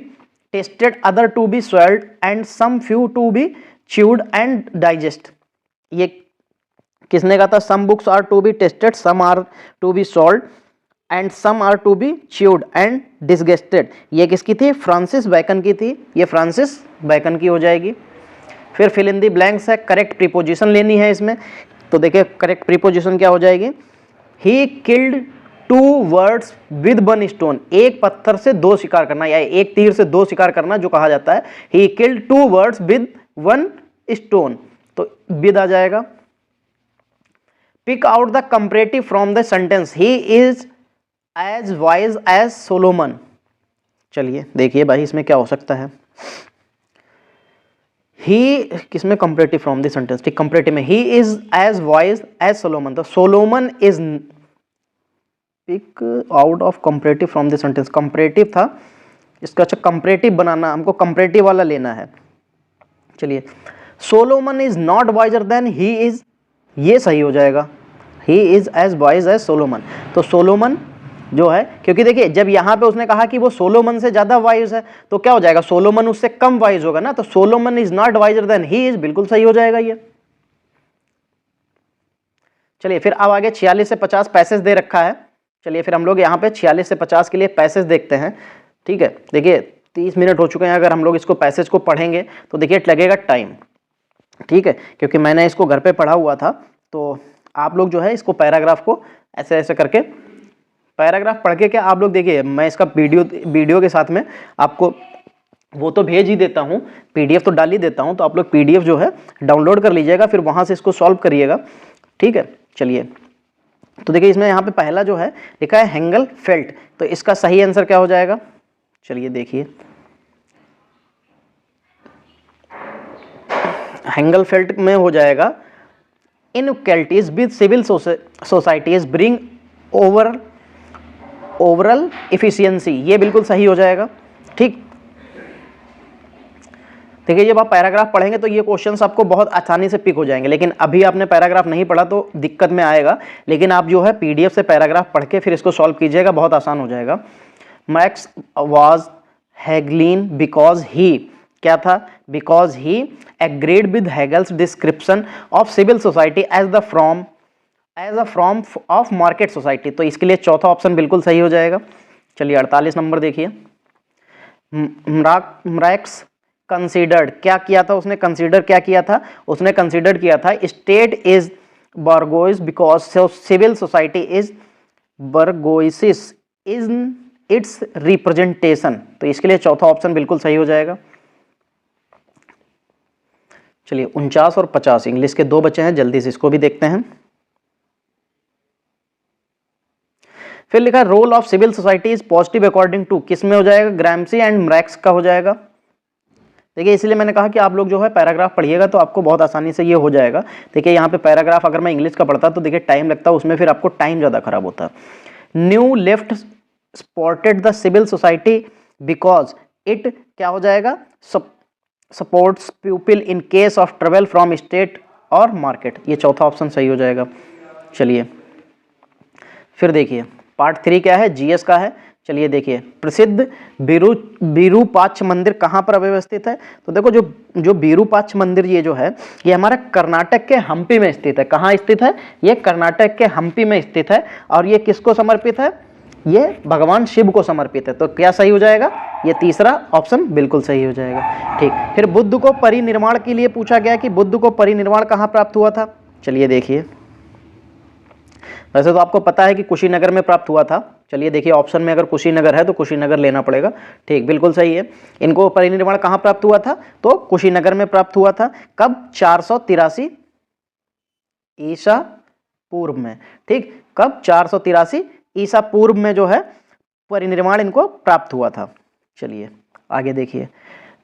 tasted, other to be swallowed, and some few to be chewed and digest। ये किसने कहा था, some books are to be tasted, some are to be swallowed, and some are to be chewed and digested। ये किसकी थी, Francis bacon की थी। ये फ्रांसिस बैकन की हो जाएगी। फिर फिल इन दी ब्लैंक्स है, करेक्ट प्रीपोजिशन लेनी है इसमें। तो देखिए करेक्ट प्रीपोजिशन क्या हो जाएगी, ही किल्ड 2 वर्ड्स विद 1 स्टोन। एक पत्थर से 2 शिकार करना या एक तीर से 2 शिकार करना जो कहा जाता है, he killed 2 words with 1 stone. तो विद आ जाएगा। Pick out the comparative from the sentence, he is as wise as Solomon. चलिए देखिए भाई इसमें क्या हो सकता है, ही किसमें कंपैरेटिव फ्रॉम द सेंटेंस, ठीक, कंपैरेटिव में he is as wise as Solomon. तो Solomon is, pick out of comparative from the sentence, comparative था इसका, अच्छा कंपैरेटिव बनाना, हमको कंपैरेटिव वाला लेना है। चलिए Solomon is not wiser than he is, ये सही हो जाएगा, he is as wise as Solomon. तो सोलोमन जो है, क्योंकि देखिए जब यहां पे उसने कहा कि वो सोलोमन से ज्यादा वाइज है तो क्या हो जाएगा, सोलोमन उससे कम वाइज होगा ना, तो Solomon is not wiser than he is, बिल्कुल सही हो जाएगा ये। चलिए फिर अब आगे 46 से 50 पैसेज दे रखा है। चलिए फिर हम लोग यहाँ पे 46 से 50 के लिए पैसेज देखते हैं। ठीक है, देखिए 30 मिनट हो चुके हैं। अगर हम लोग इसको पैसेज को पढ़ेंगे तो देखिए लगेगा टाइम, ठीक है, क्योंकि मैंने इसको घर पे पढ़ा हुआ था। तो आप लोग जो है इसको पैराग्राफ को ऐसे ऐसे करके पैराग्राफ पढ़ के क्या आप लोग देखिए, मैं इसका वीडियो के साथ में आपको वो तो भेज ही देता हूँ, पीडीएफ तो डाल ही देता हूँ, तो आप लोग पीडीएफ जो है डाउनलोड कर लीजिएगा, फिर वहाँ से इसको सॉल्व करिएगा, ठीक है। चलिए, तो देखिए इसमें यहाँ पे पहला जो है लिखा है हेंगल फेल्ट, तो इसका सही आंसर क्या हो जाएगा? चलिए देखिए, हेंगल फेल्ट में हो जाएगा inequalities with civil societies bring overall efficiency, ये बिल्कुल सही हो जाएगा, ठीक। देखिए जब आप पैराग्राफ पढ़ेंगे तो ये क्वेश्चंस आपको बहुत आसानी से पिक हो जाएंगे, लेकिन अभी आपने पैराग्राफ नहीं पढ़ा तो दिक्कत में आएगा। लेकिन आप जो है पीडीएफ से पैराग्राफ पढ़ के फिर इसको सॉल्व कीजिएगा, बहुत आसान हो जाएगा। Max was Hegelian because he, क्या था? Because he agreed with Hegel's description of civil society as a form of market society, तो इसके लिए चौथा ऑप्शन बिल्कुल सही हो जाएगा। चलिए 48 नंबर देखिए, मरैक्स कंसीडर्ड, क्या किया था उसने? कंसीडर क्या किया था? उसने कंसीडर किया था state is bourgeois because civil society is bourgeoisie in its representation, तो इसके लिए चौथा ऑप्शन बिल्कुल सही हो जाएगा। चलिए 49 और 50 इंग्लिश के 2 बचे हैं, जल्दी से इसको भी देखते हैं। फिर लिखा role of civil society is positive according to, किस में हो जाएगा? ग्राम्सी एंड मरैक्स का हो जाएगा। देखिए इसलिए मैंने कहा कि आप लोग जो है पैराग्राफ पढ़िएगा तो आपको बहुत आसानी से ये हो जाएगा। देखिए यहाँ पे पैराग्राफ अगर मैं इंग्लिश का पढ़ता तो देखिए टाइम लगता है, उसमें फिर आपको टाइम ज़्यादा खराब होता है। New left supported the civil society because it, क्या हो जाएगा? Supports people in case of travel from state और मार्केट, ये चौथा ऑप्शन सही हो जाएगा। चलिए फिर देखिए पार्ट 3 क्या है? जीएस का है। चलिए देखिए, प्रसिद्ध विरूपाक्ष मंदिर कहाँ पर अवस्थित है? तो देखो जो विरूपाक्ष मंदिर ये जो है ये हमारा कर्नाटक के हम्पी में स्थित है। कहाँ स्थित है? ये कर्नाटक के हम्पी में स्थित है। और ये किसको समर्पित है? ये भगवान शिव को समर्पित है। तो क्या सही हो जाएगा? ये तीसरा ऑप्शन बिल्कुल सही हो जाएगा, ठीक। फिर बुद्ध को परिनिर्वाण के लिए पूछा गया कि बुद्ध को परिनिर्वाण कहाँ प्राप्त हुआ था? चलिए देखिए, वैसे तो आपको पता है कि कुशीनगर में प्राप्त हुआ था। चलिए देखिए ऑप्शन में अगर कुशीनगर है तो कुशीनगर लेना पड़ेगा, ठीक, बिल्कुल सही है। इनको परिनिर्वाण कहाँ प्राप्त हुआ था? तो कुशीनगर में प्राप्त हुआ था। कब? 483 ईसा पूर्व में, ठीक। कब? 483 ईसा पूर्व में जो है परिनिर्वाण इनको प्राप्त हुआ था। चलिए आगे देखिए,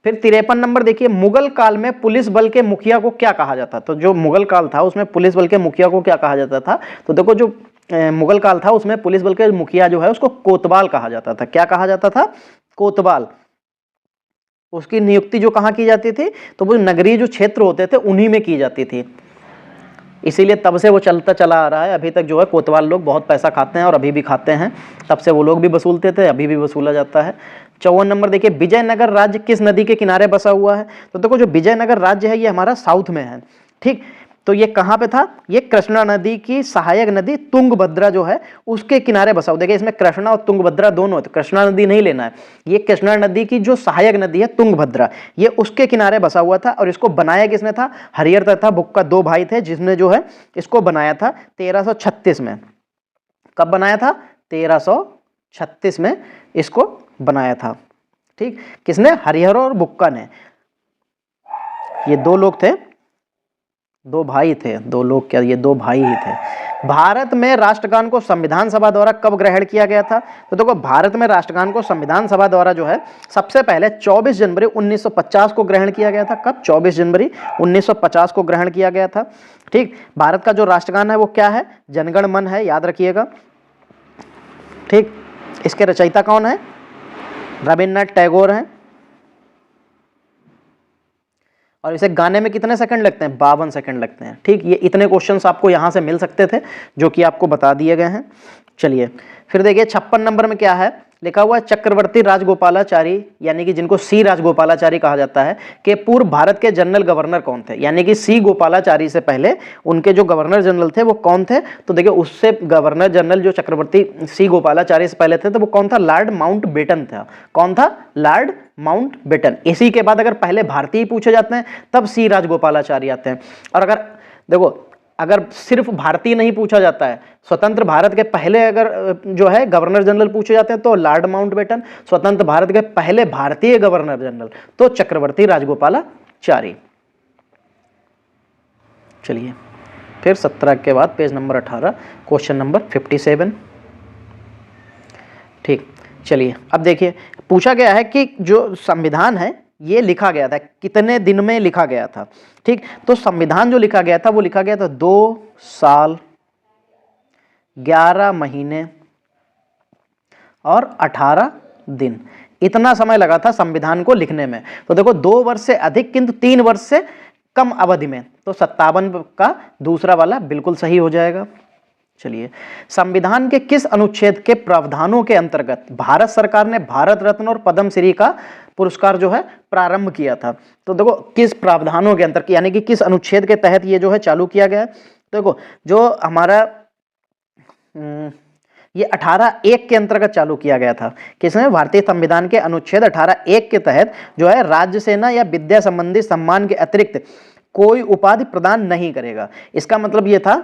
फिर 53 नंबर देखिए, मुगल काल में पुलिस बल के मुखिया को क्या कहा जाता? तो जो मुगल काल था उसमें पुलिस बल के मुखिया को क्या कहा जाता था? तो देखो जो मुगल काल था उसमें पुलिस बल के मुखिया जो है उसको कोतवाल कहा जाता था। क्या कहा जाता था? कोतवाल। उसकी नियुक्ति जो कहाँ की जाती थी? तो वो नगरीय जो क्षेत्र होते थे उन्हीं में की जाती थी, इसीलिए तब से वो चलता चला आ रहा है। अभी तक जो है कोतवाल लोग बहुत पैसा खाते हैं और अभी भी खाते हैं, तब से वो लोग भी वसूलते थे, अभी भी वसूला जाता है। 54 नंबर देखिए, विजयनगर राज्य किस नदी के किनारे बसा हुआ है? तो देखो जो विजयनगर राज्य है ये हमारा साउथ में है, ठीक। तो ये कहाँ पे था? ये कृष्णा नदी की सहायक नदी तुंगभद्रा जो है उसके किनारे बसा हुआ। देखिए इसमें कृष्णा और तुंगभद्रा दोनों है, तो कृष्णा नदी नहीं लेना है, ये कृष्णा नदी की जो सहायक नदी है तुंगभद्रा, ये उसके किनारे बसा हुआ था। और इसको बनाया किसने था? हरिहर तथा बुक्का 2 भाई थे जिसने जो है इसको बनाया था 1336 में। कब बनाया था? 1336 में इसको बनाया था, ठीक। किसने? हरिहर और बुक्का ने। ये 2 लोग थे, 2 भाई थे, 2 लोग क्या, ये 2 भाई ही थे। भारत में राष्ट्रगान को संविधान सभा द्वारा कब ग्रहण किया गया था? तो देखो भारत में राष्ट्रगान को संविधान सभा द्वारा जो है सबसे पहले 24 जनवरी 1950 को ग्रहण किया गया था। कब? 24 जनवरी 1950 को ग्रहण किया गया था, ठीक। भारत का जो राष्ट्रगान है वो क्या है? जनगण मन है, याद रखिएगा, ठीक। इसके रचयिता कौन है? रविन्द्रनाथ टैगोर हैं। और इसे गाने में कितने सेकंड लगते हैं? 52 सेकंड लगते हैं, ठीक। ये इतने क्वेश्चंस आपको यहाँ से मिल सकते थे जो कि आपको बता दिए गए हैं। चलिए फिर देखिए 56 नंबर में क्या है लिखा हुआ है, चक्रवर्ती राजगोपालाचारी यानी कि जिनको सी राजगोपालाचारी कहा जाता है के पूर्व भारत के जनरल गवर्नर कौन थे। यानी कि सी गोपालाचारी से पहले उनके जो गवर्नर जनरल थे वो कौन थे, तो देखिए उससे गवर्नर जनरल जो चक्रवर्ती सी गोपालाचारी से पहले थे तो वो कौन था, लॉर्ड माउंटबेटन था। कौन था, लॉर्ड माउंटबेटन। इसी के बाद अगर पहले भारतीय पूछे जाते हैं तब सी राजगोपालाचारी आते हैं। और अगर देखो अगर सिर्फ भारतीय नहीं पूछा जाता है, स्वतंत्र भारत के पहले अगर जो है गवर्नर जनरल पूछे जाते हैं तो लॉर्ड माउंटबेटन, स्वतंत्र भारत के पहले भारतीय गवर्नर जनरल तो चक्रवर्ती राजगोपालाचारी। चलिए फिर 17 के बाद पेज नंबर 18 क्वेश्चन नंबर 57। ठीक, चलिए अब देखिए पूछा गया है कि जो संविधान है ये लिखा गया था कितने दिन में लिखा गया था। ठीक, तो संविधान जो लिखा गया था वो लिखा गया था 2 साल 11 महीने और 18 दिन, इतना समय लगा था संविधान को लिखने में। तो देखो 2 वर्ष से अधिक किंतु 3 वर्ष से कम अवधि में, तो 57 का दूसरा वाला बिल्कुल सही हो जाएगा। चलिए संविधान के किस अनुच्छेद के प्रावधानों के अंतर्गत भारत सरकार ने भारत रत्न और पद्मश्री का पुरस्कार जो है प्रारंभ किया था। तो देखो किस प्रावधानों के अंतर्गत यानी कि किस अनुच्छेद के तहत ये जो है चालू किया गया है। तो देखो जो हमारा ये 18(1) के अंतर्गत चालू किया गया था। किसमें, भारतीय संविधान के अनुच्छेद 18(1) के तहत जो है राज्य सेना या विद्या संबंधी सम्मान के अतिरिक्त कोई उपाधि प्रदान नहीं करेगा। इसका मतलब ये था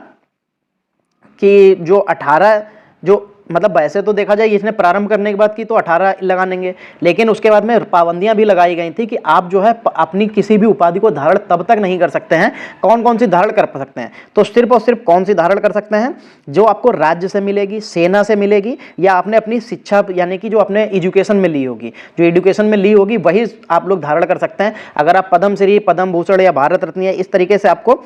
कि जो 18 जो मतलब वैसे तो देखा जाए इसने प्रारंभ करने के बाद की तो 18 लगा देंगे, लेकिन उसके बाद में पाबंदियां भी लगाई गई थी कि आप जो है अपनी किसी भी उपाधि को धारण तब तक नहीं कर सकते हैं। कौन कौन सी धारण कर सकते हैं, तो सिर्फ और सिर्फ कौन सी धारण कर सकते हैं, जो आपको राज्य से मिलेगी, सेना से मिलेगी, या आपने अपनी शिक्षा यानी कि जो अपने एजुकेशन में ली होगी, जो एजुकेशन में ली होगी वही आप लोग धारण कर सकते हैं। अगर आप पद्मश्री, पद्म भूषण या भारत रत्न या इस तरीके से आपको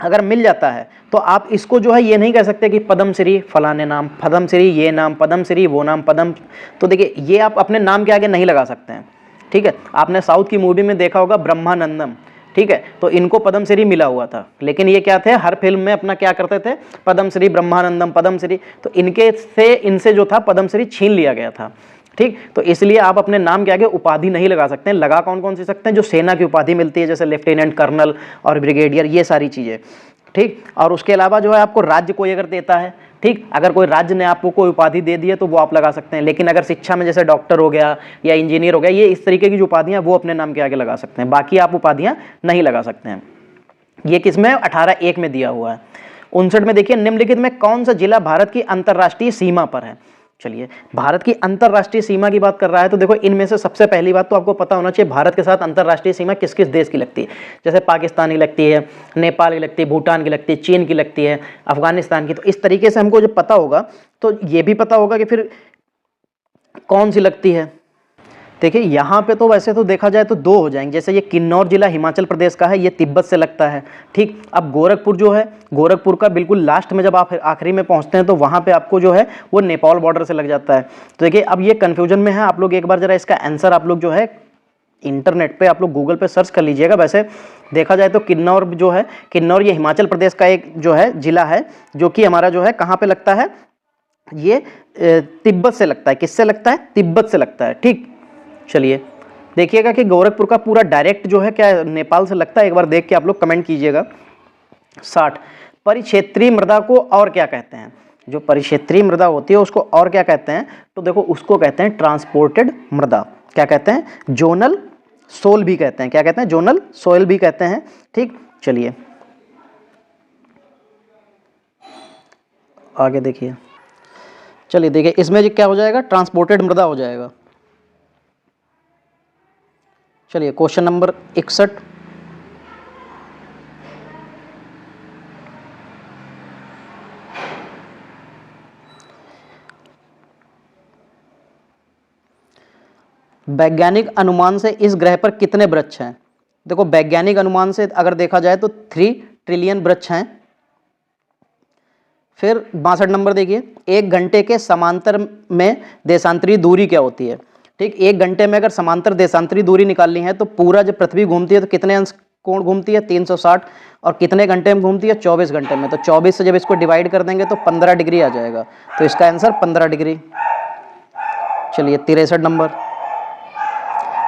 अगर मिल जाता है तो आप इसको जो है ये नहीं कह सकते कि पद्मश्री फलाने नाम, पद्मश्री ये नाम, पद्मश्री वो नाम, पद्म, तो देखिए ये आप अपने नाम के आगे नहीं लगा सकते हैं। ठीक है, आपने साउथ की मूवी में देखा होगा ब्रह्मानंदम, ठीक है, तो इनको पद्मश्री मिला हुआ था, लेकिन ये क्या थे, हर फिल्म में अपना क्या करते थे, पद्मश्री, ब्रह्मानंदम, पद्मश्री, तो इनसे जो था पद्मश्री छीन लिया गया था। ठीक, तो इसलिए आप अपने नाम के आगे उपाधि नहीं लगा सकते हैं। लगा कौन कौन सी सकते हैं, जो सेना की उपाधि मिलती है जैसे लेफ्टिनेंट कर्नल और ब्रिगेडियर, ये सारी चीज़ें। ठीक, और उसके अलावा जो है आपको राज्य कोई अगर देता है, ठीक, अगर कोई राज्य ने आपको कोई उपाधि दे दी है तो वो आप लगा सकते हैं। लेकिन अगर शिक्षा में जैसे डॉक्टर हो गया या इंजीनियर हो गया, ये इस तरीके की जो उपाधियाँ वो अपने नाम के आगे लगा सकते हैं, बाकी आप उपाधियाँ नहीं लगा सकते हैं। ये किसमें, 18(1) में दिया हुआ है। 59 में देखिए निम्नलिखित में कौन सा जिला भारत की अंतर्राष्ट्रीय सीमा पर है। चलिए भारत की अंतर्राष्ट्रीय सीमा की बात कर रहा है तो देखो इनमें से सबसे पहली बात तो आपको पता होना चाहिए भारत के साथ अंतर्राष्ट्रीय सीमा किस किस देश की लगती है। जैसे पाकिस्तान की लगती है, नेपाल की लगती है, भूटान की लगती है, चीन की लगती है, अफगानिस्तान की। तो इस तरीके से हमको जब पता होगा तो ये भी पता होगा कि फिर कौन सी लगती है। देखिए यहाँ पे तो वैसे तो देखा जाए तो 2 हो जाएंगे, जैसे ये किन्नौर जिला हिमाचल प्रदेश का है, ये तिब्बत से लगता है। ठीक, अब गोरखपुर जो है, गोरखपुर का बिल्कुल लास्ट में जब आप आखिरी में पहुँचते हैं तो वहाँ पे आपको जो है वो नेपाल बॉर्डर से लग जाता है। तो देखिए अब ये कन्फ्यूजन में है, आप लोग एक बार जरा इसका आंसर आप लोग जो है इंटरनेट पे आप लोग गूगल पे सर्च कर लीजिएगा। वैसे देखा जाए तो किन्नौर जो है, किन्नौर ये हिमाचल प्रदेश का एक जो है जिला है, जो कि हमारा जो है कहाँ पे लगता है, ये तिब्बत से लगता है। किससे लगता है, तिब्बत से लगता है। ठीक, चलिए देखिएगा कि गोरखपुर का पूरा डायरेक्ट जो है क्या नेपाल से लगता है, एक बार देख के आप लोग कमेंट कीजिएगा। 60 परिक्षेत्रीय मृदा को और क्या कहते हैं, जो परिक्षेत्रीय मृदा होती है उसको और क्या कहते हैं, तो देखो उसको कहते हैं ट्रांसपोर्टेड मृदा। क्या कहते हैं, जोनल सोल भी कहते हैं। क्या कहते हैं, जोनल सोयल भी कहते हैं। ठीक, चलिए आगे देखिए। चलिए देखिए इसमें जो क्या हो जाएगा, ट्रांसपोर्टेड मृदा हो जाएगा। चलिए क्वेश्चन नंबर 61। वैज्ञानिक अनुमान से इस ग्रह पर कितने वृक्ष हैं। देखो वैज्ञानिक अनुमान से अगर देखा जाए तो 3 ट्रिलियन वृक्ष हैं। फिर 62 नंबर देखिए, 1 घंटे के समांतर में देशांतरी दूरी क्या होती है। ठीक, 1 घंटे में अगर समांतर देशांतरी दूरी निकालनी है तो पूरा जब पृथ्वी घूमती है तो कितने अंश कोण घूमती है 360, और कितने घंटे में घूमती है 24 घंटे में। तो 24 से जब इसको डिवाइड कर देंगे तो 15 डिग्री आ जाएगा, तो इसका आंसर 15 डिग्री। चलिए 63 नंबर,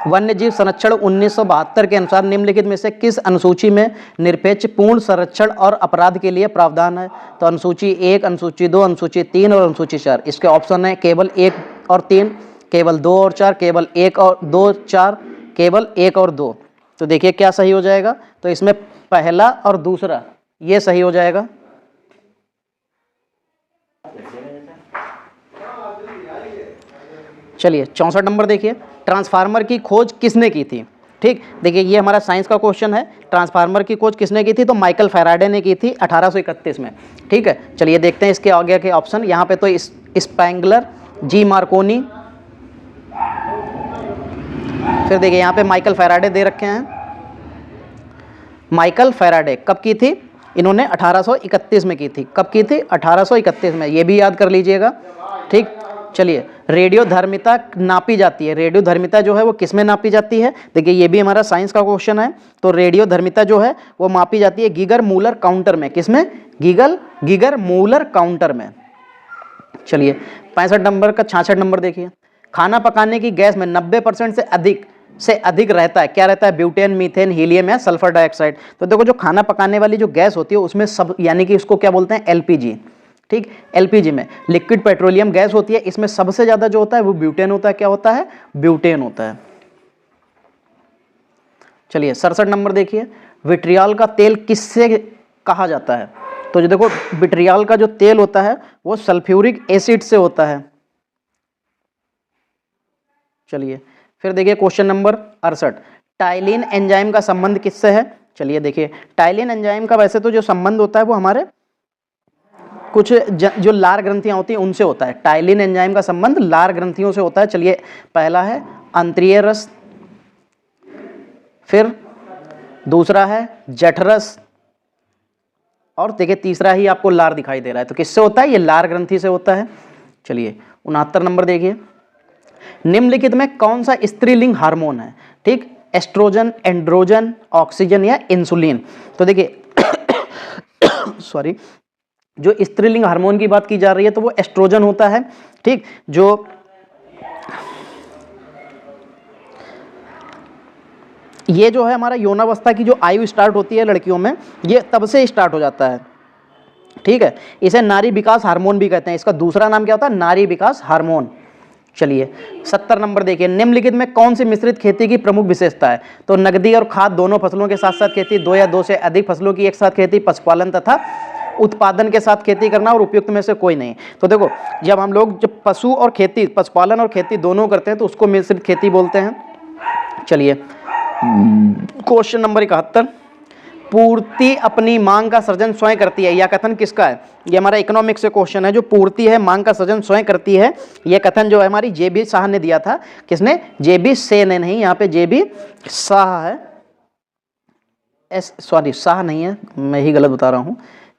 वन्य जीव संरक्षण 1972 के अनुसार निम्नलिखित में से किस अनुसूची में निरपेक्ष पूर्ण संरक्षण और अपराध के लिए प्रावधान है? तो अनुसूची 1, अनुसूची 2, अनुसूची 3 और अनुसूची 4। इसके ऑप्शन है केवल 1 और 3, केवल 2 और 4, केवल 1 और 2, 4, केवल 1 और 2। तो देखिए क्या सही हो जाएगा, तो इसमें पहला और दूसरा ये सही हो जाएगा। चलिए 64 नंबर देखिए, ट्रांसफार्मर की खोज किसने की थी? ठीक, देखिए ये हमारा साइंस का क्वेश्चन है। ट्रांसफार्मर की खोज किसने की थी? तो माइकल फैराडे ने की थी 1831 में। ठीक है, चलिए देखते हैं इसके आगे के ऑप्शन। यहाँ पे तो स्पैंगलर, जी मार्कोनी, फिर देखिए यहाँ पे माइकल फैराडे दे रखे हैं। माइकल फैराडे कब की थी? इन्होंने 1831 में की थी। कब की थी? 1831 में, ये भी याद कर लीजिएगा। ठीक, चलिए रेडियो धर्मिता नापी जाती है। रेडियो धर्मिता जो है वो किस में नापी जाती है? देखिए ये भी हमारा साइंस का क्वेश्चन है। तो रेडियो धर्मिता जो है वो मापी जाती है गीगर मूलर काउंटर में। किसमें? गीगर मूलर काउंटर में। चलिए 65 नंबर का 66 नंबर देखिए, खाना पकाने की गैस में 90% से अधिक रहता है, क्या रहता है? ब्यूटेन, मीथेन, हीलियम या सल्फर डाइऑक्साइड। तो देखो जो खाना पकाने वाली जो गैस होती है उसमें सब, यानी कि इसको क्या बोलते हैं? एलपीजी। ठीक, एलपीजी में लिक्विड पेट्रोलियम गैस होती है, इसमें सबसे ज्यादा जो होता है वो ब्यूटेन होता है। क्या होता है? ब्यूटेन होता है। चलिए 67 नंबर देखिए, विट्रियल का तेल किससे कहा जाता है? तो जो देखो विट्रियल का जो तेल होता है वो सल्फ्यूरिक एसिड से होता है। चलिए फिर देखिए क्वेश्चन नंबर 68, टाइलिन एंजाइम का संबंध किससे है? चलिए देखिए टाइलिन एंजाइम का वैसे तो जो संबंध होता है वो हमारे कुछ जो लार ग्रंथियां होती हैं उनसे होता है। टाइलिन एंजाइम का संबंध लार ग्रंथियों से होता है। चलिए पहला है अंतरीय रस, फिर दूसरा है जठरस, और देखिए तीसरा ही आपको लार दिखाई दे रहा है। तो किससे होता है? ये लार ग्रंथि से होता है। चलिए 69 नंबर देखिए, निम्नलिखित में कौन सा स्त्रीलिंग हार्मोन है? ठीक, एस्ट्रोजन, एंड्रोजन, ऑक्सीजन या इंसुलिन। तो देखिए सॉरी, जो स्त्रीलिंग हार्मोन की बात की जा रही है तो वो एस्ट्रोजन होता है। ठीक, जो ये जो है हमारा यौनावस्था की जो आयु स्टार्ट होती है लड़कियों में, ये तब से स्टार्ट हो जाता है। ठीक है, इसे नारी विकास हार्मोन भी कहते हैं। इसका दूसरा नाम क्या होता है? नारी विकास हार्मोन। चलिए 70 नंबर देखिए, निम्नलिखित में कौन सी मिश्रित खेती की प्रमुख विशेषता है? तो नकदी और खाद दोनों फसलों के साथ साथ खेती, 2 या 2 से अधिक फसलों की एक साथ खेती, पशुपालन तथा उत्पादन के साथ खेती करना, और उपयुक्त में से कोई नहीं। तो देखो जब हम लोग जब पशु और खेती, पशुपालन और खेती दोनों करते हैं तो उसको मिश्रित खेती बोलते हैं। चलिए क्वेश्चन नंबर 71, पूर्ति अपनी मांग का सृजन स्वयं करती है, यह कथन किसका है? ये हमारा इकोनॉमिक्स से क्वेश्चन है। जो पूर्ति है मांग का सृजन स्वयं करती है, यह कथन जो है हमारी जेबी शाह ने दिया था। किसने? जेबी से ने नहीं, यहाँ पे जेबी शाह है। सॉरी शाह नहीं है, मैं ही गलत बता रहा हूँ।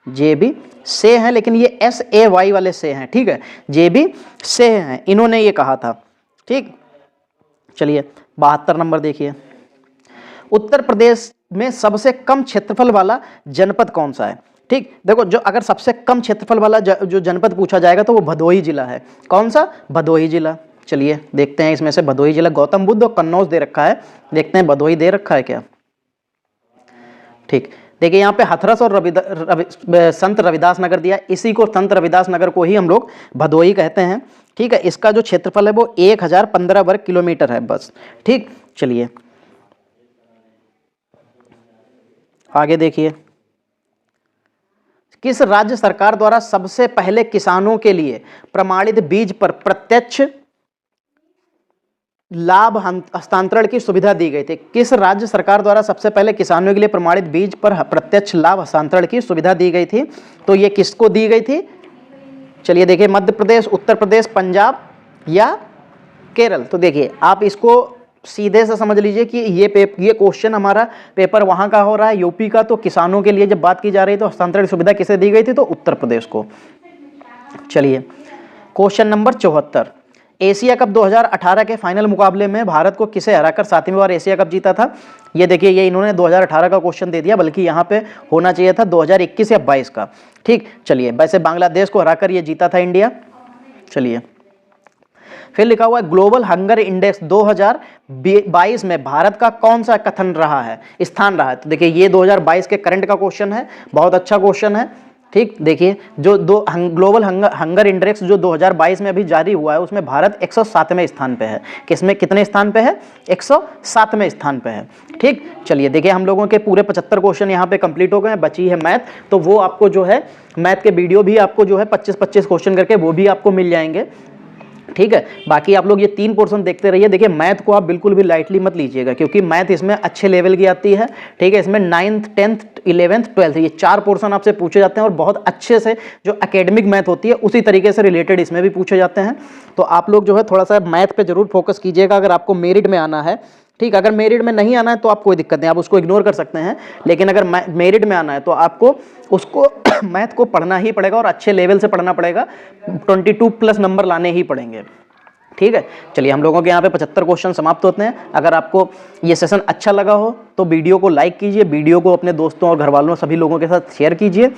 जेबी से हैं, लेकिन ये SAY वाले से हैं। ठीक है, जेबी से हैं, इन्होंने ये कहा था। ठीक, चलिए 72 नंबर देखिए, उत्तर प्रदेश में सबसे कम क्षेत्रफल वाला जनपद कौन सा है? ठीक, देखो जो अगर सबसे कम क्षेत्रफल वाला जो जनपद पूछा जाएगा तो वो भदोही जिला है। कौन सा? भदोही जिला। चलिए देखते हैं इसमें से भदोही जिला, गौतम बुद्ध और कन्नौज दे रखा है, देखते हैं भदोही दे रखा है क्या। ठीक, देखिए यहाँ पे हथरस और संत रविदास नगर दिया, इसी को संत रविदास नगर को ही हम लोग भदोही कहते हैं। ठीक है, इसका जो क्षेत्रफल है वो 1015 वर्ग किलोमीटर है बस। ठीक, चलिए आगे देखिए, किस राज्य सरकार द्वारा सबसे पहले किसानों के लिए प्रमाणित बीज पर प्रत्यक्ष लाभ हस्तांतरण की सुविधा दी गई थी? किस राज्य सरकार द्वारा सबसे पहले किसानों के लिए प्रमाणित बीज पर प्रत्यक्ष लाभ हस्तांतरण की सुविधा दी गई थी? तो ये किसको दी गई थी? चलिए देखिए, मध्य प्रदेश, उत्तर प्रदेश, पंजाब या केरल। तो देखिए आप इसको सीधे से समझ लीजिए कि ये क्वेश्चन हमारा पेपर वहां का हो रहा है, यूपी का। तो किसानों के लिए जब बात की जा रही है तो हस्तांतरण की सुविधा किसे दी गई थी? तो उत्तर प्रदेश को। चलिए क्वेश्चन नंबर 74, एशिया कप 2018 के फाइनल मुकाबले में भारत को किसे हराकर 7वीं बार एशिया कप जीता था? ये देखिए, ये इन्होंने 2018 का क्वेश्चन दे दिया, बल्कि यहाँ पे होना चाहिए था 2021 या 22 का। ठीक, चलिए, वैसे बांग्लादेश को हराकर ये जीता था इंडिया। चलिए, फिर लिखा हुआ है ग्लोबल हंगर इंडेक्स 2022 में भारत का कौन सा कथन रहा है, स्थान रहा है? तो देखिए, ये 2022 के करंट का क्वेश्चन है, बहुत अच्छा क्वेश्चन है। ठीक, देखिए, जो ग्लोबल हंगर इंडेक्स जो 2022 में अभी जारी हुआ है, उसमें भारत 107वें स्थान पे है। किसमें, कितने स्थान पे है? 107वें स्थान पे है। ठीक, चलिए, देखिए, हम लोगों के पूरे 75 क्वेश्चन यहाँ पे कंप्लीट हो गए हैं, बची है मैथ, तो वो आपको जो है मैथ के वीडियो भी आपको जो है 25-25 क्वेश्चन करके वो भी आपको मिल जाएंगे। ठीक है, बाकी आप लोग ये 3 पोर्शन देखते रहिए। देखिए, मैथ को आप बिल्कुल भी लाइटली मत लीजिएगा, क्योंकि मैथ इसमें अच्छे लेवल की आती है। ठीक है, इसमें 9th 10th 11th 12th ये 4 पोर्शन आपसे पूछे जाते हैं, और बहुत अच्छे से जो एकेडमिक मैथ होती है उसी तरीके से रिलेटेड इसमें भी पूछे जाते हैं। तो आप लोग जो है थोड़ा सा मैथ पे जरूर फोकस कीजिएगा, अगर आपको मेरिट में आना है। ठीक, अगर मेरिट में नहीं आना है तो आप कोई दिक्कत नहीं, आप उसको इग्नोर कर सकते हैं, लेकिन अगर मेरिट में आना है तो आपको उसको मैथ को पढ़ना ही पड़ेगा, और अच्छे लेवल से पढ़ना पड़ेगा, 22+ नंबर लाने ही पड़ेंगे। ठीक है, चलिए, हम लोगों के यहाँ पे 75 क्वेश्चन समाप्त होते हैं। अगर आपको ये सेशन अच्छा लगा हो तो वीडियो को लाइक कीजिए, वीडियो को अपने दोस्तों और घर वालों सभी लोगों के साथ शेयर कीजिए,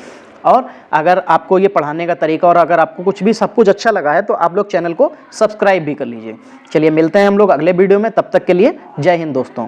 और अगर आपको ये पढ़ाने का तरीका और अगर आपको कुछ भी सब कुछ अच्छा लगा है तो आप लोग चैनल को सब्सक्राइब भी कर लीजिए। चलिए, मिलते हैं हम लोग अगले वीडियो में, तब तक के लिए जय हिंद दोस्तों।